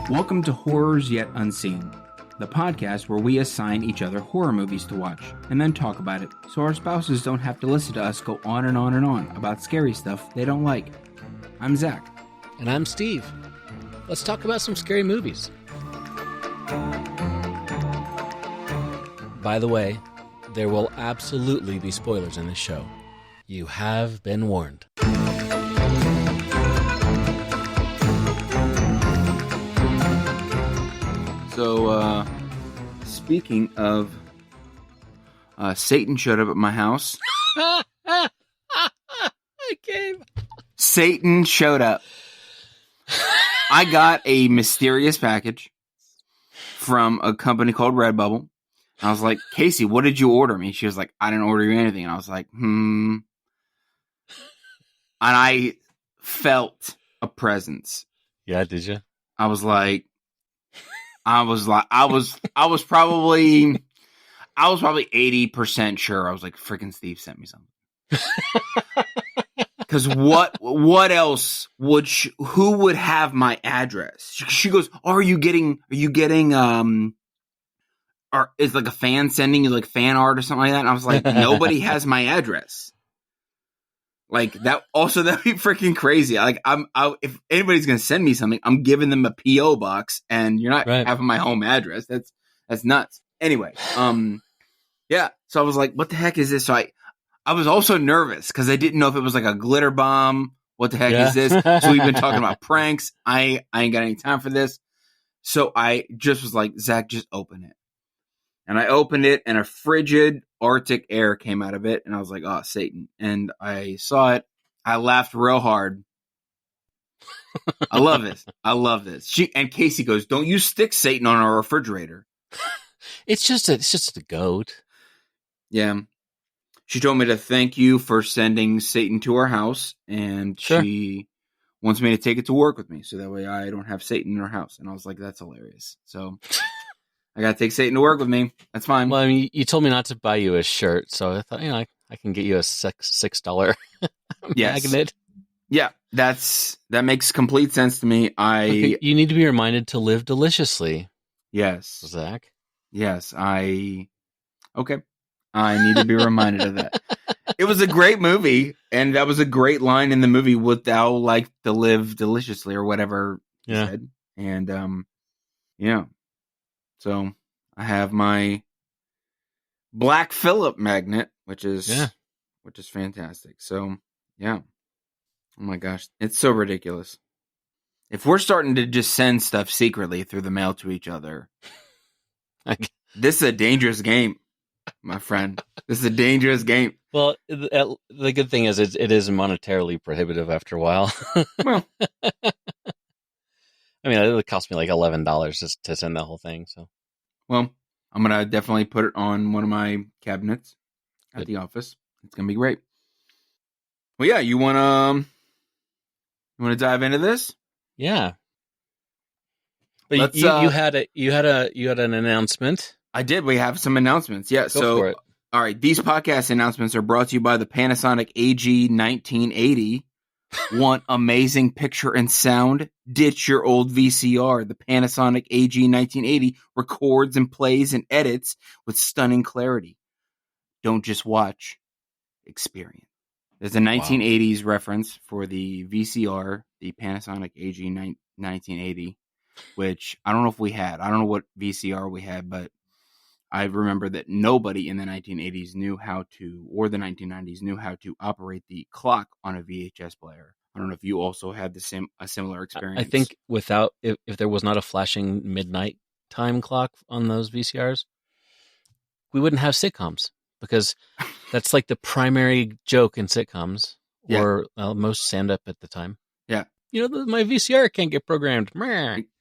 Welcome to Horrors Yet Unseen, the podcast where we assign each other horror movies to watch and then talk about it so our spouses don't have to listen to us go on and on and on about scary stuff they don't like. I'm Zach. And I'm Steve. Let's talk about some scary movies. By the way, there will absolutely be spoilers in this show. You have been warned. So, speaking of, Satan showed up at my house. I came. Satan showed up. I got a mysterious package from a company called Redbubble. I was like, Casey, what did you order me? She was like, I didn't order you anything. And I was like, And I felt a presence. Yeah, did you? I was probably 80% sure. I was like, freaking Steve sent me something. Because what else would who would have my address? She goes, are you getting, or is like a fan sending you like fan art or something like that? And I was like, nobody has my address. Like that. Also, that'd be freaking crazy. Like if anybody's gonna send me something, I'm giving them a PO box, and you're not having my home address. That's nuts. Anyway, yeah. So I was like, what the heck is this? So I was also nervous because I didn't know if it was like a glitter bomb. What the heck is this? So we've been talking about pranks. I ain't got any time for this. So I just was like, Zach, just open it. And I opened it, and a frigid Arctic air came out of it, and I was like, oh, Satan. And I saw it. I laughed real hard. I love this. I love this. And Casey goes, don't you stick Satan on our refrigerator. It's just a goat. Yeah. She told me to thank you for sending Satan to our house, and she wants me to take it to work with me, so that way I don't have Satan in our house. And I was like, that's hilarious. So I got to take Satan to work with me. That's fine. Well, I mean, you told me not to buy you a shirt, so I thought, I can get you a $6 magnet. Yeah, that makes complete sense to me. Okay, you need to be reminded to live deliciously. Yes. Zach. Yes, okay. I need to be reminded of that. It was a great movie, and that was a great line in the movie, would thou like to live deliciously, or whatever he said. And, yeah. So I have my Black Phillip magnet, which is fantastic. So, yeah. Oh my gosh. It's so ridiculous. If we're starting to just send stuff secretly through the mail to each other, this is a dangerous game, my friend. This is a dangerous game. Well, the good thing is it is monetarily prohibitive after a while. Well, I mean, it cost me like $11 just to send the whole thing. So, well, I'm gonna definitely put it on one of my cabinets at the office. It's gonna be great. Well, yeah, you wanna dive into this? Yeah. But you had an announcement. I did. We have some announcements. Yeah. Go for it. All right. These podcast announcements are brought to you by the Panasonic AG 1980. Want amazing picture and sound? Ditch your old VCR. The Panasonic AG 1980 records and plays and edits with stunning clarity. Don't just watch, experience. There's a 1980s reference for the VCR, the Panasonic AG 1980, which I don't know if we had. I don't know what VCR we had, but I remember that nobody in the 1980s knew how to, or the 1990s knew how to operate the clock on a VHS player. I don't know if you also had a similar experience. I think if there was not a flashing midnight time clock on those VCRs, we wouldn't have sitcoms, because that's like the primary joke in sitcoms, or most stand-up at the time. Yeah. My VCR can't get programmed.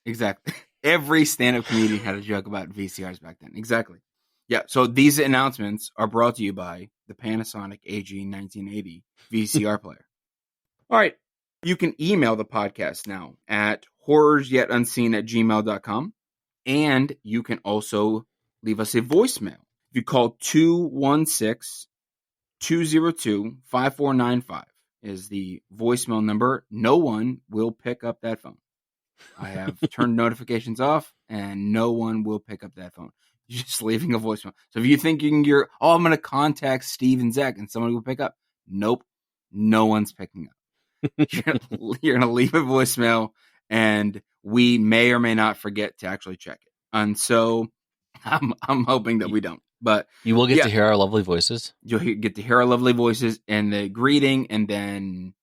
Exactly. Every stand-up comedian had a joke about VCRs back then. Exactly. Yeah, so these announcements are brought to you by the Panasonic AG 1980 VCR player. All right. You can email the podcast now at horrorsyetoUnseen@gmail.com. And you can also leave us a voicemail. If you call 216-202-5495 is the voicemail number. No one will pick up that phone. I have turned notifications off, and no one will pick up that phone. You're just leaving a voicemail. So if you think I'm going to contact Steve and Zach, and someone will pick up, nope, no one's picking up. You're gonna leave a voicemail, and we may or may not forget to actually check it. And so I'm hoping that we don't. But you will get to hear our lovely voices. You'll get to hear our lovely voices and the greeting, and then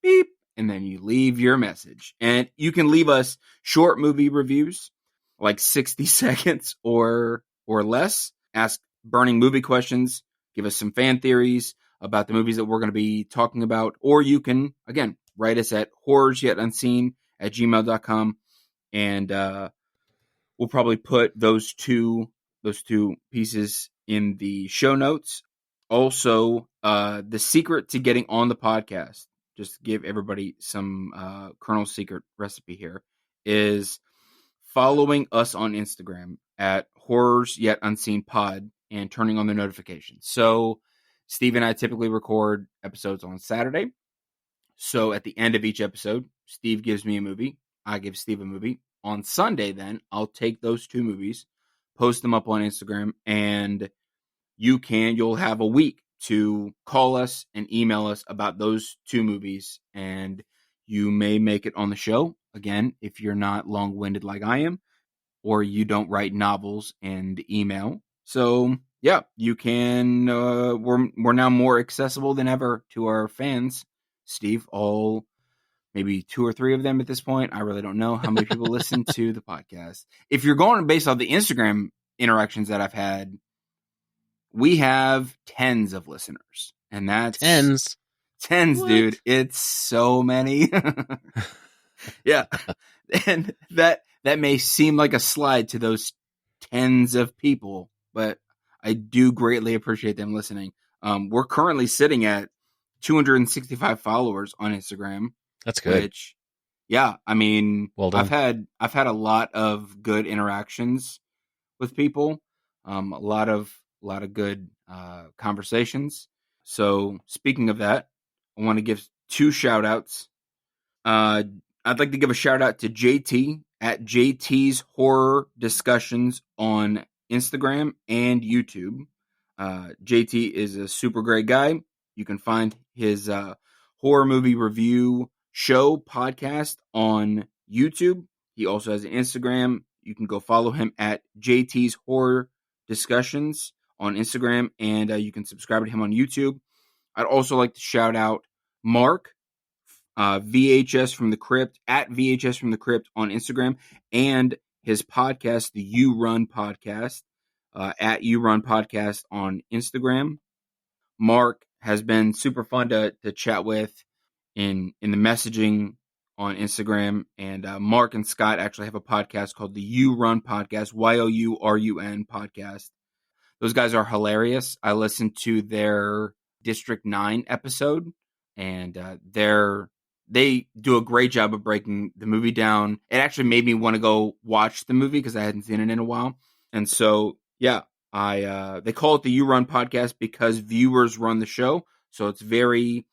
beep. And then you leave your message. And you can leave us short movie reviews, like 60 seconds or less. Ask burning movie questions. Give us some fan theories about the movies that we're going to be talking about. Or you can, again, write us at horrorsyetonunseen@gmail.com. And we'll probably put those two pieces in the show notes. Also, the secret to getting on the podcast, just to give everybody some Colonel Secret recipe here, is following us on Instagram at Horrors Yet Unseen Pod and turning on the notifications. So Steve and I typically record episodes on Saturday. So at the end of each episode, Steve gives me a movie. I give Steve a movie. On Sunday, then, I'll take those two movies, post them up on Instagram, and you'll have a week to call us and email us about those two movies, and you may make it on the show. Again, if you're not long-winded like I am, or you don't write novels and email. So, yeah, you can, we're now more accessible than ever to our fans, Steve, all maybe 2 or 3 of them at this point. I really don't know how many people listen to the podcast. If you're going based on the Instagram interactions that I've had, we have tens of listeners, and that's tens, what? Dude. It's so many. Yeah. And that may seem like a slide to those tens of people, but I do greatly appreciate them listening. We're currently sitting at 265 followers on Instagram. That's good. Which, yeah, I mean, well done. I've had a lot of good interactions with people. A lot of good conversations. So speaking of that, I want to give 2 shout outs. I'd like to give a shout out to JT at JTs Horror Discussions on Instagram and YouTube. JT is a super great guy. You can find his horror movie review show podcast on YouTube. He also has an Instagram. You can go follow him at JT's Horror Discussions on Instagram, and you can subscribe to him on YouTube. I'd also like to shout out Mark, VHS from the Crypt, at VHS from the Crypt on Instagram, and his podcast, the You Run Podcast, at You Run Podcast on Instagram. Mark has been super fun to chat with in the messaging on Instagram, and Mark and Scott actually have a podcast called the You Run Podcast, YOURUN podcast. Those guys are hilarious. I listened to their District 9 episode, and they do a great job of breaking the movie down. It actually made me want to go watch the movie because I hadn't seen it in a while. And so, yeah, they call it the You Run Podcast because viewers run the show. So it's very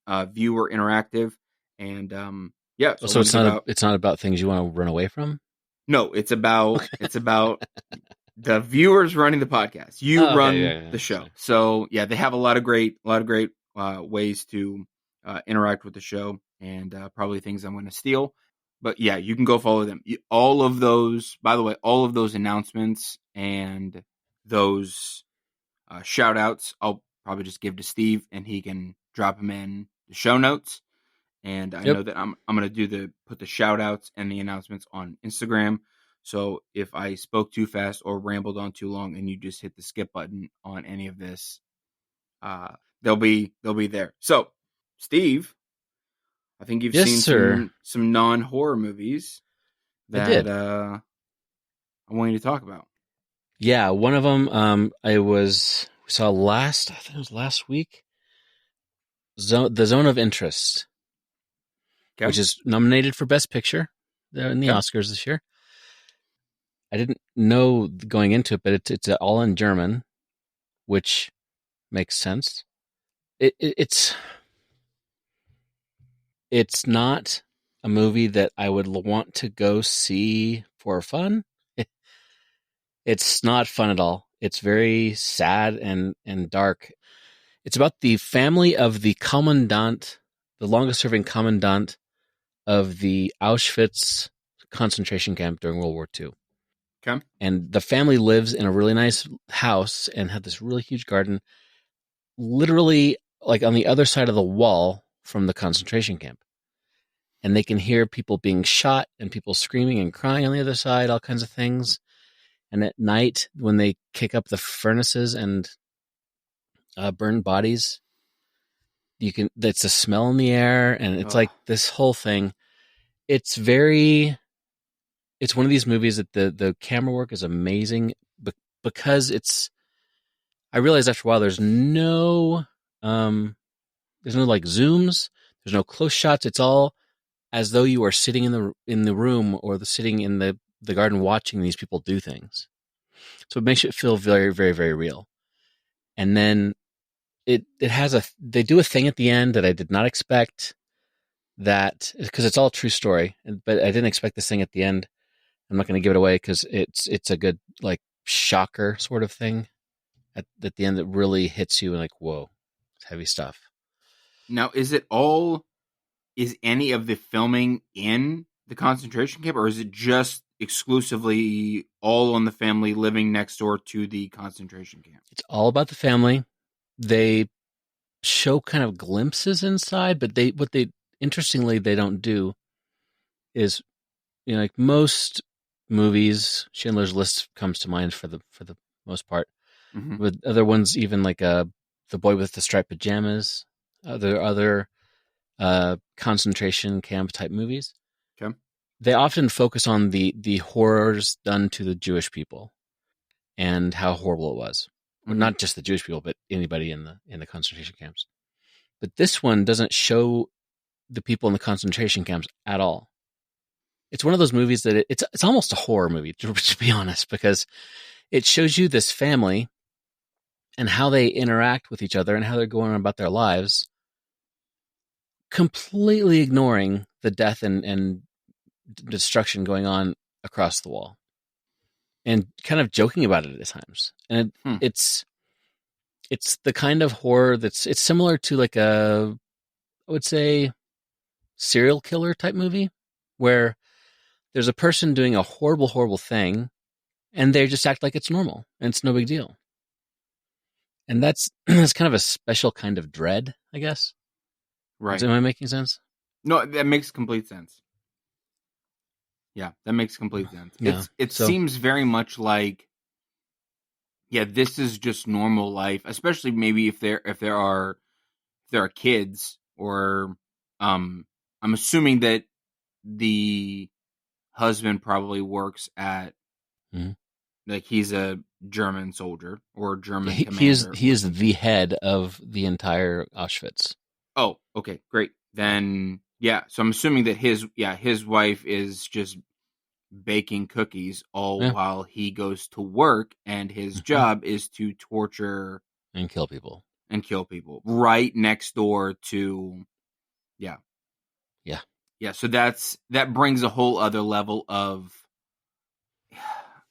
viewer interactive, and yeah. So it's not about things you want to run away from. No, it's about the viewers running the podcast. You run the show. So yeah, they have a lot of great ways to interact with the show, and probably things I'm going to steal. But yeah, you can go follow them. All of those, by the way, all of those announcements and those shout outs, I'll probably just give to Steve, and he can drop them in the show notes. And I know that I'm going to put the shout outs and the announcements on Instagram. So if I spoke too fast or rambled on too long and you just hit the skip button on any of this, they'll be there. So Steve, I think you've seen some non-horror movies that I want you to talk about. Yeah, one of them we saw last, I think it was last week, The Zone of Interest, which is nominated for Best Picture in the Oscars this year. I didn't know going into it, but it's all in German, which makes sense. It's not a movie that I would want to go see for fun. It's not fun at all. It's very sad and dark. It's about the family of the commandant, the longest serving commandant of the Auschwitz concentration camp during World War II. Okay. And the family lives in a really nice house and had this really huge garden, literally like on the other side of the wall from the concentration camp. And they can hear people being shot and people screaming and crying on the other side, all kinds of things. And at night, when they kick up the furnaces and burn bodies, it's a smell in the air, and it's like this whole thing. It's one of these movies that the camera work is amazing, because I realized after a while there's no like zooms, there's no close shots. It's all as though you are sitting in the room or sitting in the garden watching these people do things. So it makes it feel very, very, very real. And then they do a thing at the end that I did not expect, that because it's all a true story, but I didn't expect this thing at the end. I'm not going to give it away because it's a good like shocker sort of thing at the end that really hits you and like, whoa, it's heavy stuff. Now, is any of the filming in the concentration camp, or is it just exclusively all on the family living next door to the concentration camp? It's all about the family. They show kind of glimpses inside, but interestingly they don't do is, like most movies, Schindler's List comes to mind for the most part. Mm-hmm. With other ones, even like The Boy with the Striped Pajamas, other concentration camp type movies. Okay. They often focus on the horrors done to the Jewish people and how horrible it was. Mm-hmm. Not just the Jewish people, but anybody in the concentration camps. But this one doesn't show the people in the concentration camps at all. It's one of those movies that it's almost a horror movie, to be honest, because it shows you this family and how they interact with each other and how they're going about their lives, completely ignoring the death and destruction going on across the wall, and kind of joking about it at times. And it's the kind of horror it's similar to like I would say, serial killer type movie, where there's a person doing a horrible, horrible thing, and they just act like it's normal and it's no big deal. And that's kind of a special kind of dread, I guess. Right. Am I making sense? No, that makes complete sense. Yeah, that makes complete sense. Yeah. It seems very much like, yeah, this is just normal life, especially maybe if there are kids, or I'm assuming that the husband probably works at like he's a German soldier or German commander. He is the head of the entire Auschwitz. Oh, okay, great. Then yeah, so I'm assuming that his wife is just baking cookies while he goes to work, and his job is to torture and kill people right next door to yeah. So that brings a whole other level of,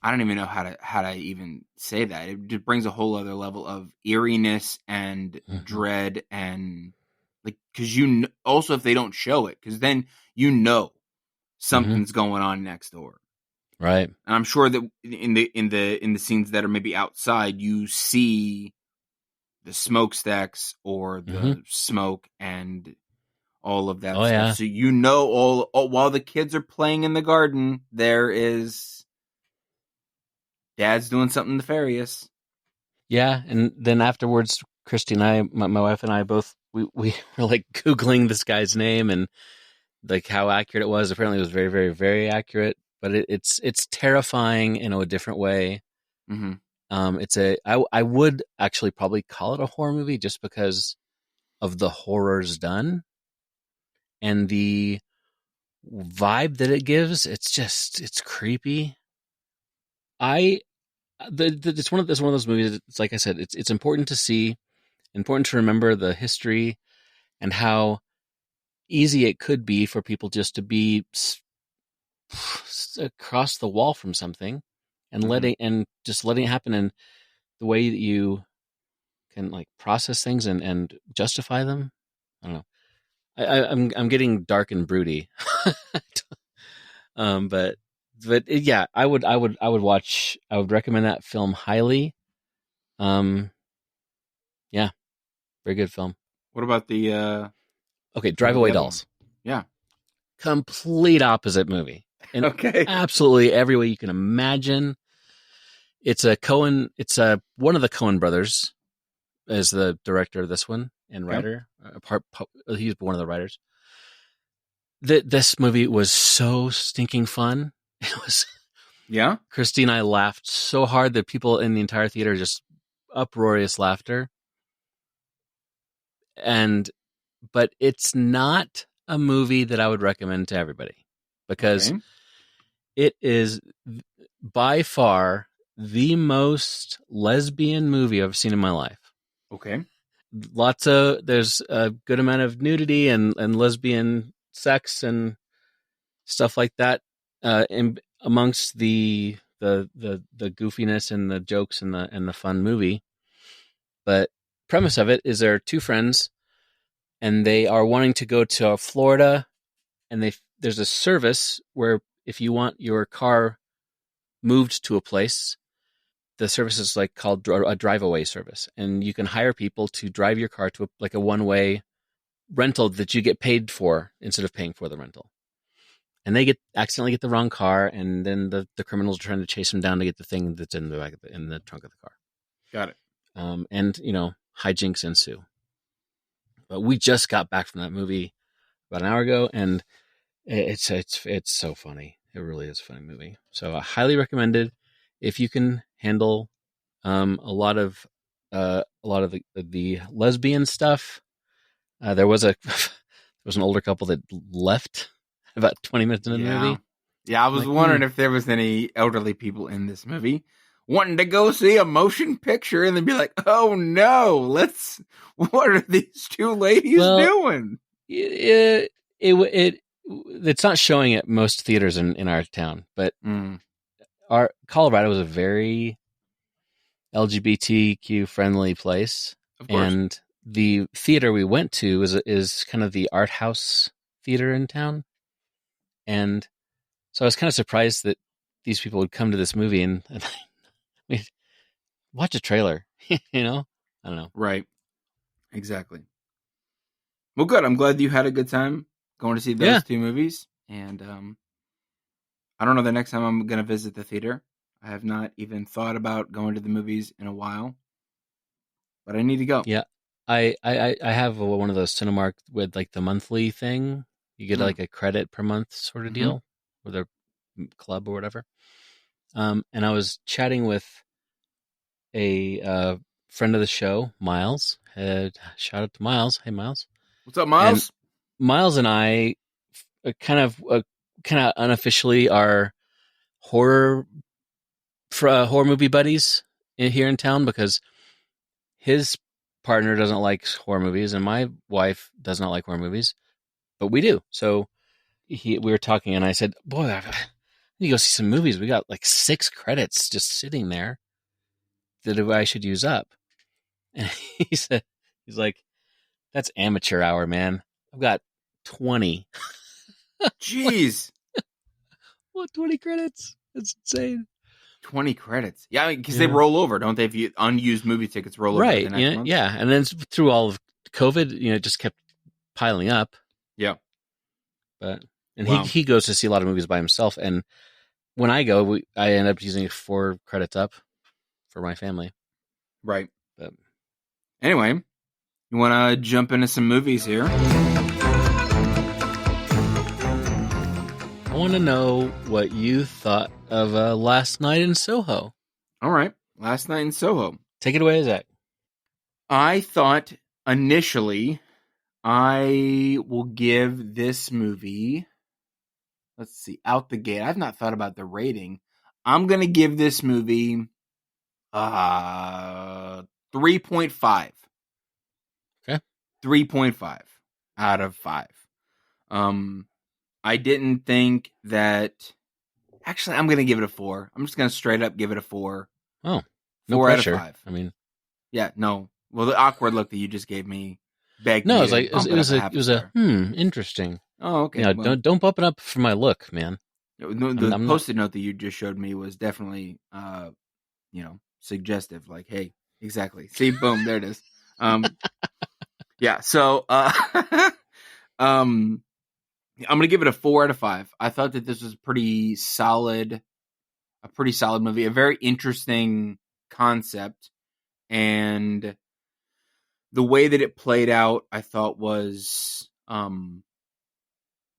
I don't even know how to even say that. It just brings a whole other level of eeriness and dread, and like, because also if they don't show it, because then something's going on next door, right? And I'm sure that in the scenes that are maybe outside, you see the smokestacks or the smoke and all of that stuff. Yeah. So while the kids are playing in the garden, there is Dad's doing something nefarious. Yeah, and then afterwards, Christy and I, my wife and I, both we were like Googling this guy's name and like how accurate it was. Apparently, it was very, very, very accurate. But it's terrifying in a different way. Mm-hmm. I would actually probably call it a horror movie just because of the horrors done and the vibe that it gives. It's creepy. It's one of those movies. It's like I said, it's important to see, important to remember the history and how easy it could be for people just to be across the wall from something and letting it happen, and the way that you can like process things and justify them. I don't know. I'm getting dark and broody. But yeah, I would recommend that film highly. Yeah, very good film. What about the Okay, Drive Away other Dolls. Yeah. Complete opposite movie. In Okay. absolutely every way you can imagine. It's one of the Coen brothers is the director of this one and writer. He's one of the writers. This movie was so stinking fun. It was. Yeah. Christine and I laughed so hard that people in the entire theater just uproarious laughter. But it's not a movie that I would recommend to everybody because it is by far the most lesbian movie I've seen in my life. Okay. There's a good amount of nudity and lesbian sex and stuff like that amongst the goofiness and the jokes and the fun movie. But premise of it is there are two friends and they are wanting to go to Florida, and there's a service where if you want your car moved to a place, the service is like called a drive-away service, and you can hire people to drive your car to a one-way rental that you get paid for instead of paying for the rental. And they accidentally get the wrong car, and then the criminals are trying to chase them down to get the thing that's in the trunk of the car. Got it. And hijinks ensue. But we just got back from that movie about an hour ago, and it's so funny. It really is a funny movie. So I highly recommend it if you can handle a lot of the lesbian stuff. There was an older couple that left about 20 minutes into the movie. Yeah, I was wondering if there was any elderly people in this movie wanting to go see a motion picture and then be like, "Oh no, what are these two ladies doing?" It's not showing at most theaters in our town, but our Colorado is a very LGBTQ friendly place, and the theater we went to is kind of the art house theater in town, and so I was kind of surprised that these people would come to this movie and watch a trailer. I don't know. Right. Exactly. Well, good. I'm glad you had a good time going to see those two movies. And I don't know the next time I'm going to visit the theater. I have not even thought about going to the movies in a while. But I need to go. Yeah. I have one of those Cinemark with like the monthly thing. You get like a credit per month sort of deal with their club or whatever. And I was chatting with a friend of the show, Miles. Shout out to Miles. Hey, Miles. What's up, Miles? And Miles and I kind of unofficially are horror movie buddies here in town because his partner doesn't like horror movies and my wife does not like horror movies, but we do. So we were talking and I said, "Boy, I need to go see some movies. We got like 6 credits just sitting there that I should use up." And he's like, "That's amateur hour, man. I've got 20." Jeez. What, 20 credits? That's insane. 20 credits. Yeah, because they roll over, don't they? If you unused movie tickets roll over the next month. Yeah. And then through all of COVID, it just kept piling up. Yeah. He goes to see a lot of movies by himself. And when I go, I end up using 4 credits up for my family. Right. But anyway, you want to jump into some movies here? I want to know what you thought of Last Night in Soho. All right. Last Night in Soho. Take it away, Zach. I thought initially I will give this movie, let's see, out the gate. I've not thought about the rating. I'm gonna give this movie 3.5. Okay. 3.5 out of 5. I didn't think that. Actually, I'm gonna give it a 4. I'm just gonna straight up give it a 4. Oh, no 4 out of pressure. 5. I mean, Yeah, no. Well, the awkward look that you just gave me begged no, me it's to like bump it up a half a star. interesting. Oh, okay. Yeah, Well, don't bump it up for my look, man. the I'm not. post-it note that you just showed me was definitely, suggestive. Like, hey, exactly. See, boom, there it is. Yeah. So, I'm gonna give it a 4 out of 5. I thought that this was a pretty solid movie, a very interesting concept, and the way that it played out, I thought was, I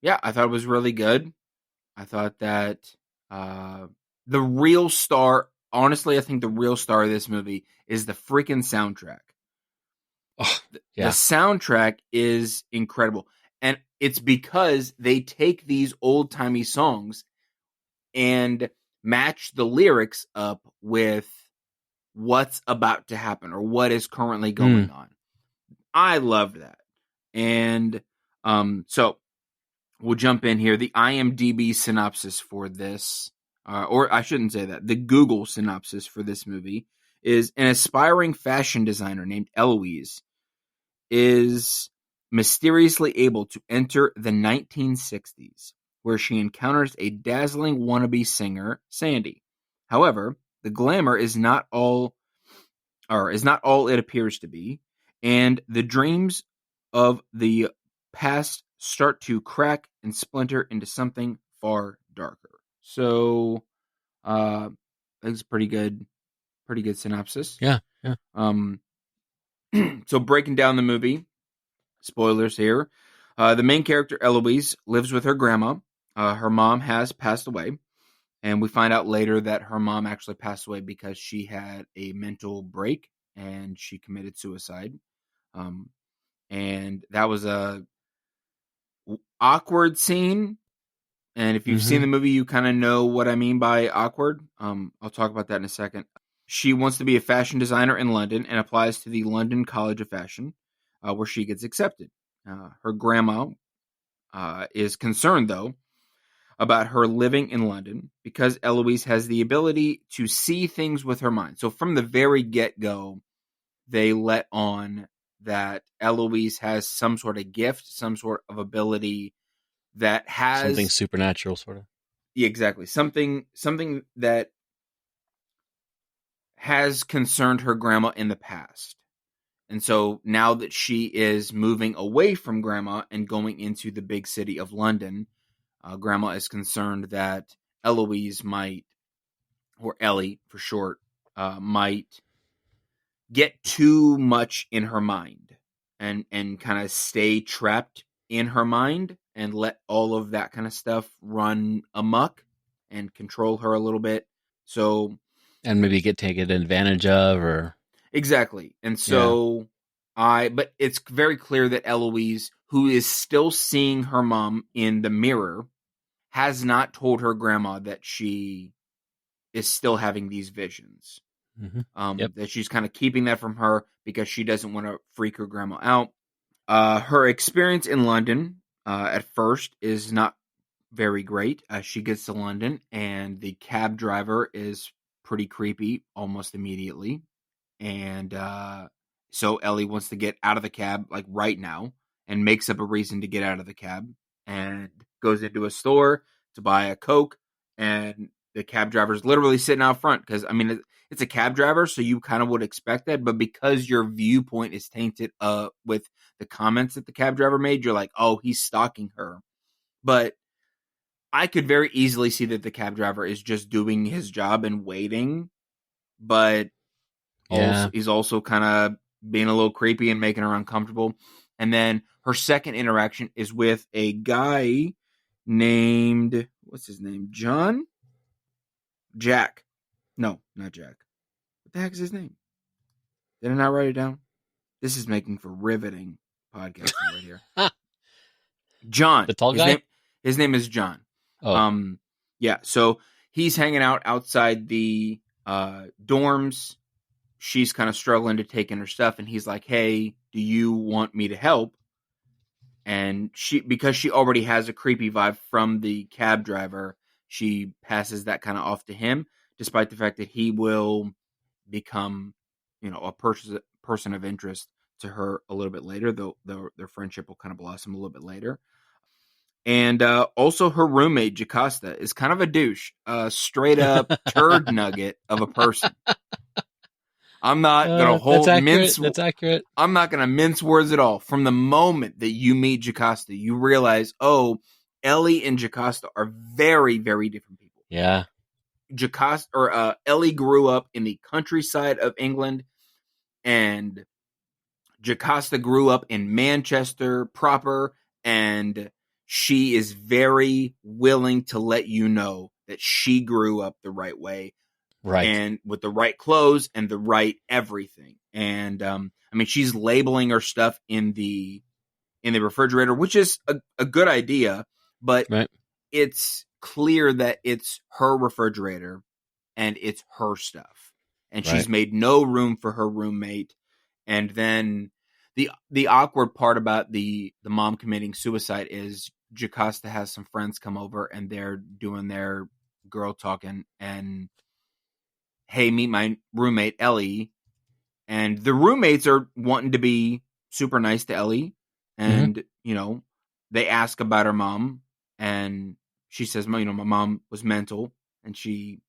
thought it was really good. I thought that the real star, honestly, I think the real star of this movie is the freaking soundtrack. Oh, The yeah. soundtrack is incredible. And it's because they take these old timey songs and match the lyrics up with what's about to happen or what is currently going on. I love that. And so we'll jump in here. The IMDb synopsis for this, or I shouldn't say that, the Google synopsis for this movie is: an aspiring fashion designer named Eloise is mysteriously able to enter the 1960s, where she encounters a dazzling wannabe singer, Sandy. However, the glamour is not all it appears to be, and the dreams of the past start to crack and splinter into something far darker. So, it's a pretty good synopsis. Yeah. So breaking down the movie, spoilers here. The main character, Eloise, lives with her grandma. Her mom has passed away, and we find out later that her mom actually passed away because she had a mental break and she committed suicide. And that was a awkward scene. And if you've seen the movie, you kind of know what I mean by awkward. I'll talk about that in a second. She wants to be a fashion designer in London and applies to the London College of Fashion, where she gets accepted. Her grandma is concerned, though, about her living in London because Eloise has the ability to see things with her mind. So from the very get-go, they let on that Eloise has some sort of gift, some sort of ability that has Something supernatural, sort of. Yeah, exactly. Something that has concerned her grandma in the past. And so now that she is moving away from grandma and going into the big city of London, grandma is concerned that Eloise might, or Ellie for short, might get too much in her mind and kind of stay trapped in her mind and let all of that kind of stuff run amok and control her a little bit. So, and maybe get taken advantage of, or exactly. And so but it's very clear that Eloise, who is still seeing her mom in the mirror, has not told her grandma that she is still having these visions. That she's kind of keeping that from her because she doesn't want to freak her grandma out. Her experience in London at first is not very great. She gets to London and the cab driver is pretty creepy almost immediately. And so Ellie wants to get out of the cab like right now and makes up a reason to get out of the cab and goes into a store to buy a Coke, and the cab driver's literally sitting out front because, I mean, it's a cab driver, so you kind of would expect that, but because your viewpoint is tainted with the comments that the cab driver made, you're like, oh, he's stalking her. But I could very easily see that the cab driver is just doing his job and waiting, but he's also kind of being a little creepy and making her uncomfortable. And then her second interaction is with a guy named, what's his name? John? Jack. No, not Jack. What the heck is his name? Did I not write it down? This is making for riveting podcasting right here. John. The tall guy? His name is John. Oh. Yeah, so he's hanging out outside the dorms. She's kind of struggling to take in her stuff, and he's like, "Hey, do you want me to help?" And because she already has a creepy vibe from the cab driver, she passes that kind of off to him, despite the fact that he will become, a person of interest to her a little bit later, though their friendship will kind of blossom a little bit later. And also her roommate, Jocasta, is kind of a douche, a straight up turd nugget of a person. I'm not gonna That's accurate. I'm not gonna mince words at all. From the moment that you meet Jocasta, you realize, oh, Ellie and Jocasta are very, very different people. Yeah. Ellie grew up in the countryside of England, and Jocasta grew up in Manchester proper, and she is very willing to let you know that she grew up the right way. Right. And with the right clothes and the right everything. And she's labeling her stuff in the refrigerator, which is a good idea, but it's clear that it's her refrigerator and it's her stuff. And she's made no room for her roommate. And then the awkward part about the mom committing suicide is Jocasta has some friends come over and they're doing their girl talking, and hey, meet my roommate, Ellie. And the roommates are wanting to be super nice to Ellie. And, they ask about her mom. And she says, my mom was mental and she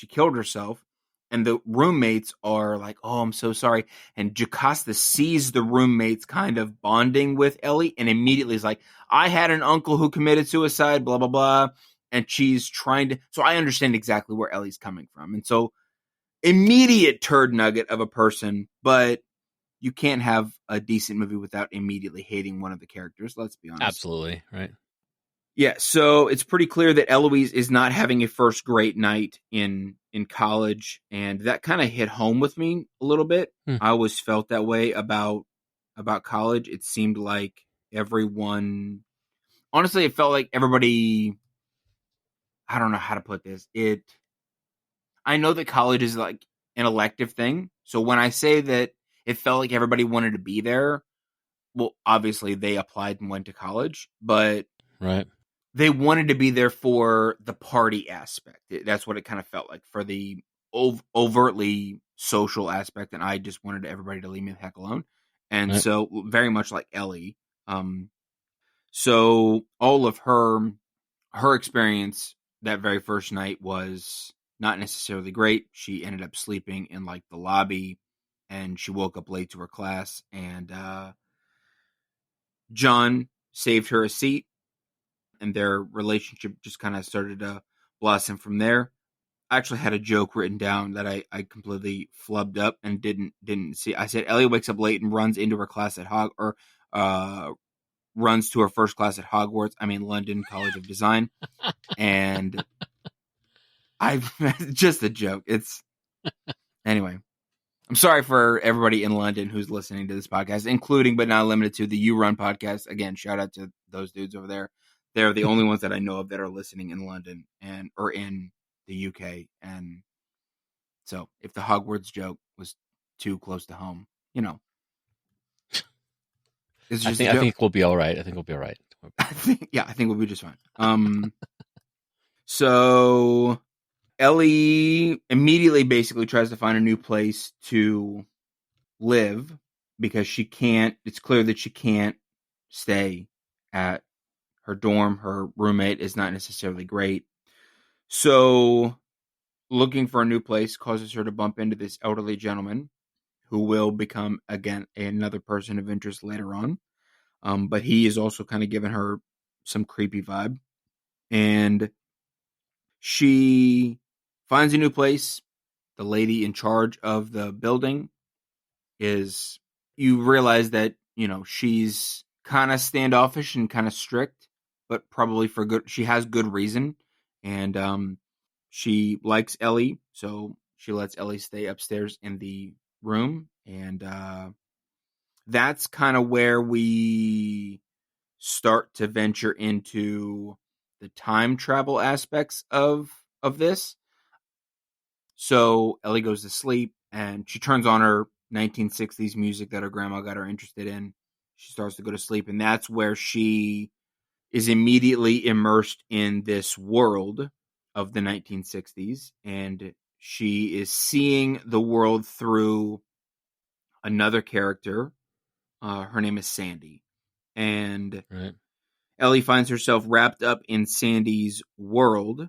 killed herself. And the roommates are like, oh, I'm so sorry. And Jocasta sees the roommates kind of bonding with Ellie and immediately is like, I had an uncle who committed suicide, blah, blah, blah. And she's trying to. So I understand exactly where Ellie's coming from. And so immediate turd nugget of a person, but you can't have a decent movie without immediately hating one of the characters. Let's be honest. Absolutely. Right. Yeah. So it's pretty clear that Eloise is not having a first great night in college. And that kind of hit home with me a little bit. I always felt that way about college. It seemed like everyone, honestly, it felt like everybody, I don't know how to put this. I know that college is like an elective thing. So when I say that it felt like everybody wanted to be there, well, obviously they applied and went to college, but they wanted to be there for the party aspect. That's what it kind of felt like, for the overtly social aspect. And I just wanted everybody to leave me the heck alone. And so very much like Ellie. So all of her experience that very first night was not necessarily great. She ended up sleeping in like the lobby, and she woke up late to her class, and John saved her a seat, and their relationship just kind of started to blossom from there. I actually had a joke written down that I completely flubbed up and didn't see. I said Ellie wakes up late and runs into her class at runs to her first class at Hogwarts. I mean, London College of Design. And just a joke. Anyway, I'm sorry for everybody in London who's listening to this podcast, including but not limited to the You Run podcast. Again, shout out to those dudes over there. They're the only ones that I know of that are listening in London or in the UK. And so if the Hogwarts joke was too close to home, it's just I think we'll be all right. I think I think we'll be just fine. So Ellie immediately basically tries to find a new place to live because it's clear that she can't stay at her dorm. Her roommate is not necessarily great. So looking for a new place causes her to bump into this elderly gentleman who will become, again, another person of interest later on. But he is also kind of giving her some creepy vibe. And she finds a new place. The lady in charge of the building you realize that, she's kind of standoffish and kind of strict, but probably for good. She has good reason. And she likes Ellie, so she lets Ellie stay upstairs in the room. And that's kind of where we start to venture into the time travel aspects of of this. So Ellie goes to sleep and she turns on her 1960s music that her grandma got her interested in. She starts to go to sleep, and that's where she is immediately immersed in this world of the 1960s, and she is seeing the world through another character. Her name is Sandy, and Right. Ellie finds herself wrapped up in Sandy's world,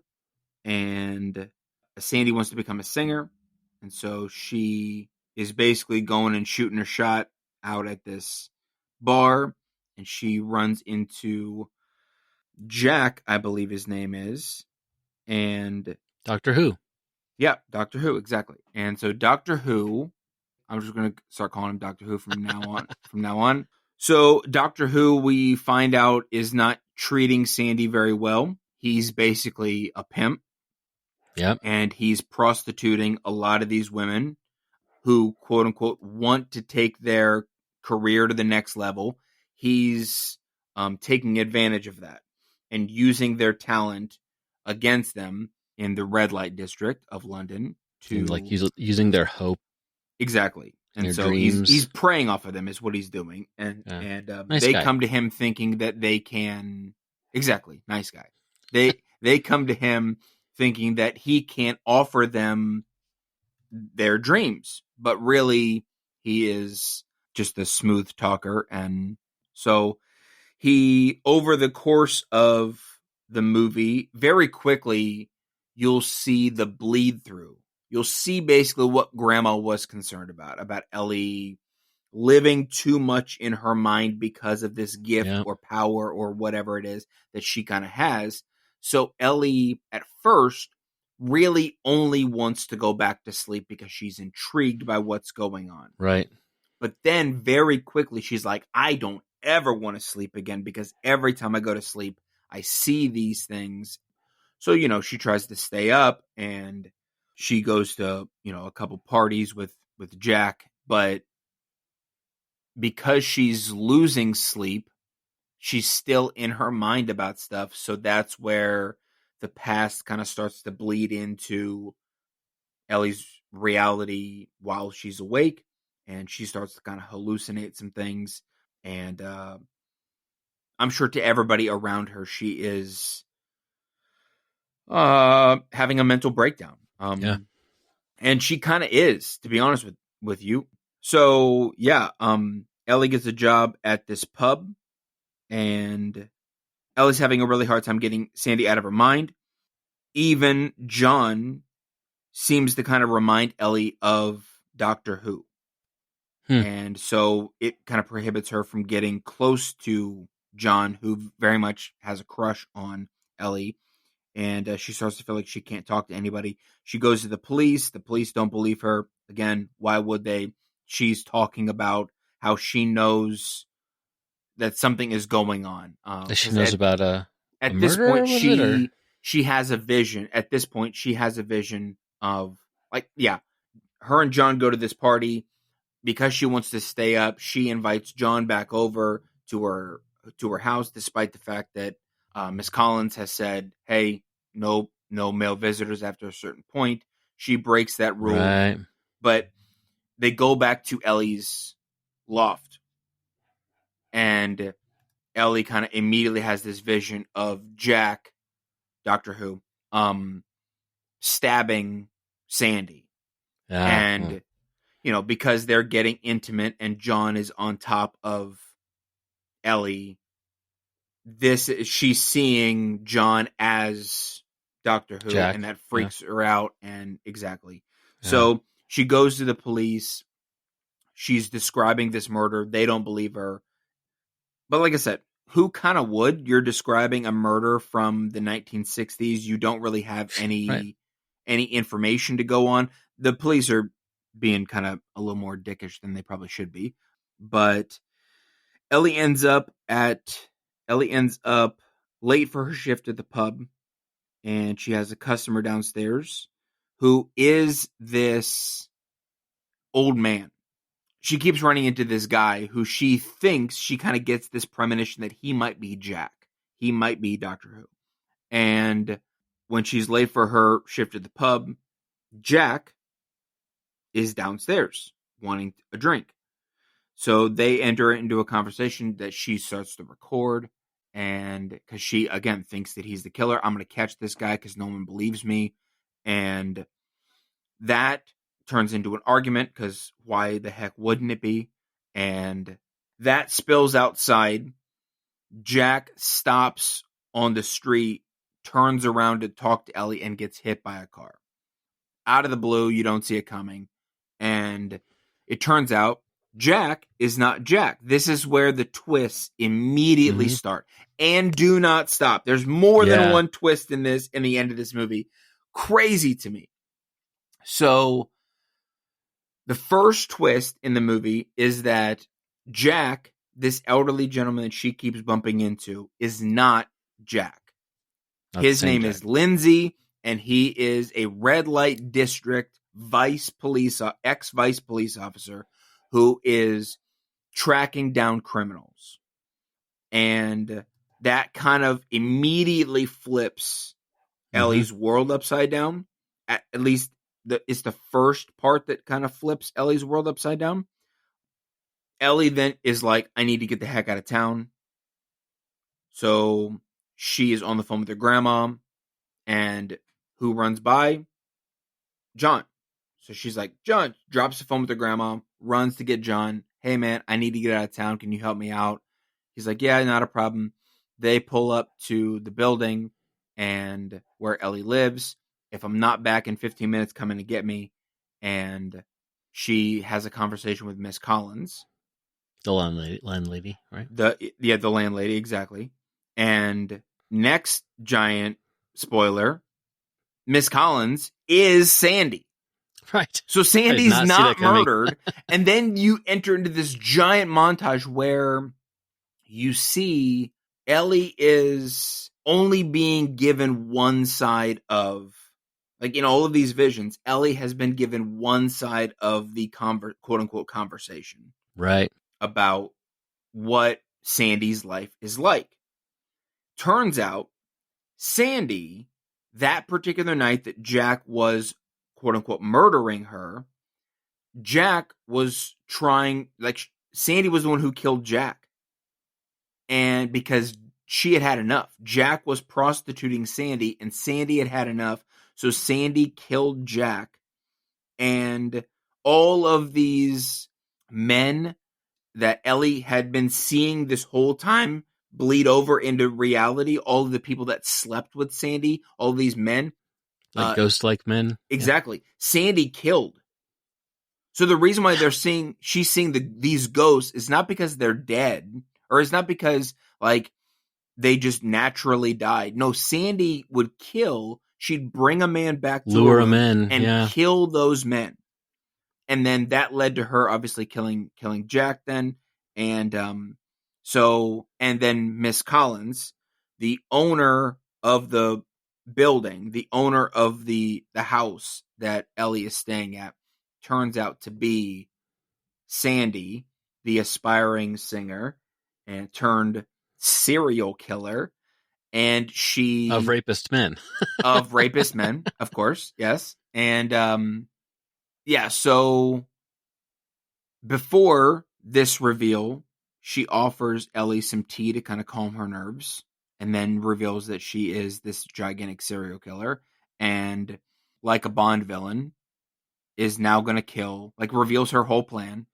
and Sandy wants to become a singer, and so she is basically going and shooting her shot out at this bar, and she runs into Jack, I believe his name is, and Doctor Who. yeah, Doctor Who, exactly. And so Doctor Who, I'm just going to start calling him Doctor Who from now on. So Doctor Who, we find out, is not treating Sandy very well. He's basically a pimp. Yep. And he's prostituting a lot of these women who, quote unquote, want to take their career to the next level. He's taking advantage of that and using their talent against them in the red light district of London to And, like, using their hope. Exactly. And their so dreams. he's preying off of them is what he's doing. And Nice they guy. come to him thinking that they can exactly, nice guy. They come to him thinking that he can't offer them their dreams, but really he is just a smooth talker. And so he, over the course of the movie, very quickly, you'll see the bleed through. You'll see basically what Grandma was concerned about Ellie living too much in her mind because of this gift or power or whatever it is that she kind of has. So Ellie, at first, really only wants to go back to sleep because she's intrigued by what's going on. Right. But then very quickly, she's like, I don't ever want to sleep again because every time I go to sleep, I see these things. So, she tries to stay up and she goes to, a couple parties with Jack. But because she's losing sleep, she's still in her mind about stuff. So that's where the past kind of starts to bleed into Ellie's reality while she's awake, and she starts to kind of hallucinate some things. And I'm sure to everybody around her, she is having a mental breakdown. And she kind of is, to be honest with you. So yeah, Ellie gets a job at this pub, and Ellie's having a really hard time getting Sandy out of her mind. Even John seems to kind of remind Ellie of Doctor Who. And so it kind of prohibits her from getting close to John, who very much has a crush on Ellie. And she starts to feel like she can't talk to anybody. She goes to the police. The police don't believe her. Again, why would they? She's talking about how she knows that something is going on. She knows about at a this murder, point, she has a vision. At this point, she has a vision of, her and John go to this party. Because she wants to stay up, she invites John back over to her house, despite the fact that Miss Collins has said, "Hey, no male visitors after a certain point." She breaks that rule, right. But they go back to Ellie's loft, and Ellie kind of immediately has this vision of Jack, Doctor Who, stabbing Sandy, and. Because they're getting intimate and John is on top of Ellie, she's seeing John as Doctor Who, Jack. and that freaks her out. And exactly. Yeah. So she goes to the police. She's describing this murder. They don't believe her. But like I said, who kind of would? You're describing a murder from the 1960s. You don't really have any information to go on. The police are being kind of a little more dickish than they probably should be. But Ellie ends up late for her shift at the pub, and she has a customer downstairs who is this old man. She keeps running into this guy who she thinks, she kind of gets this premonition that he might be Jack. He might be Doctor Who. And when she's late for her shift at the pub, Jack is downstairs wanting a drink. So they enter into a conversation that she starts to record. And because she, again, thinks that he's the killer, I'm going to catch this guy because no one believes me. And that turns into an argument because why the heck wouldn't it be? And that spills outside. Jack stops on the street, turns around to talk to Ellie, and gets hit by a car. Out of the blue, you don't see it coming. And it turns out Jack is not Jack. This is where the twists immediately start and do not stop. There's more than one twist in this, in the end of this movie. Crazy to me. So the first twist in the movie is that Jack, this elderly gentleman that she keeps bumping into, is not Jack. His name is Lindsay, and he is a red light district ex-vice police officer who is tracking down criminals. And that kind of immediately flips Ellie's world upside down. At least it's the first part that kind of flips Ellie's world upside down. Ellie then is like, I need to get the heck out of town. So she is on the phone with her grandma, and who runs by? John. So she's like, John, drops the phone with her grandma, runs to get John. Hey, man, I need to get out of town. Can you help me out? He's like, yeah, not a problem. They pull up to the building and where Ellie lives. If I'm not back in 15 minutes, come in and get me. And she has a conversation with Miss Collins. The landlady, right? The landlady, exactly. And next giant spoiler, Miss Collins is Sandy. Right. So Sandy's not murdered. And then you enter into this giant montage where you see Ellie is only being given one side of, like in all of these visions, Ellie has been given one side of the quote unquote conversation. Right. About what Sandy's life is like. Turns out, Sandy, that particular night that Jack was, quote unquote, murdering her, Jack was trying, like, Sandy was the one who killed Jack. And because she had had enough. Jack was prostituting Sandy, and Sandy had had enough. So Sandy killed Jack. And all of these men that Ellie had been seeing this whole time bleed over into reality. All of the people that slept with Sandy, all of these men. Like ghost-like men. Exactly. Yeah. Sandy killed. So the reason why she's seeing these ghosts is not because they're dead, or it's not because like they just naturally died. No, Sandy would kill. She'd bring a man back to lure him in and kill those men. And then that led to her obviously killing Jack then. And and then Miss Collins, the owner of the building, the owner of the house that Ellie is staying at, turns out to be Sandy, the aspiring singer and turned serial killer. And she... Of rapist men. Of rapist men, of course, yes. And so before this reveal, she offers Ellie some tea to kind of calm her nerves, and then reveals that she is this gigantic serial killer, and like a Bond villain, is now going to kill, like reveals her whole plan,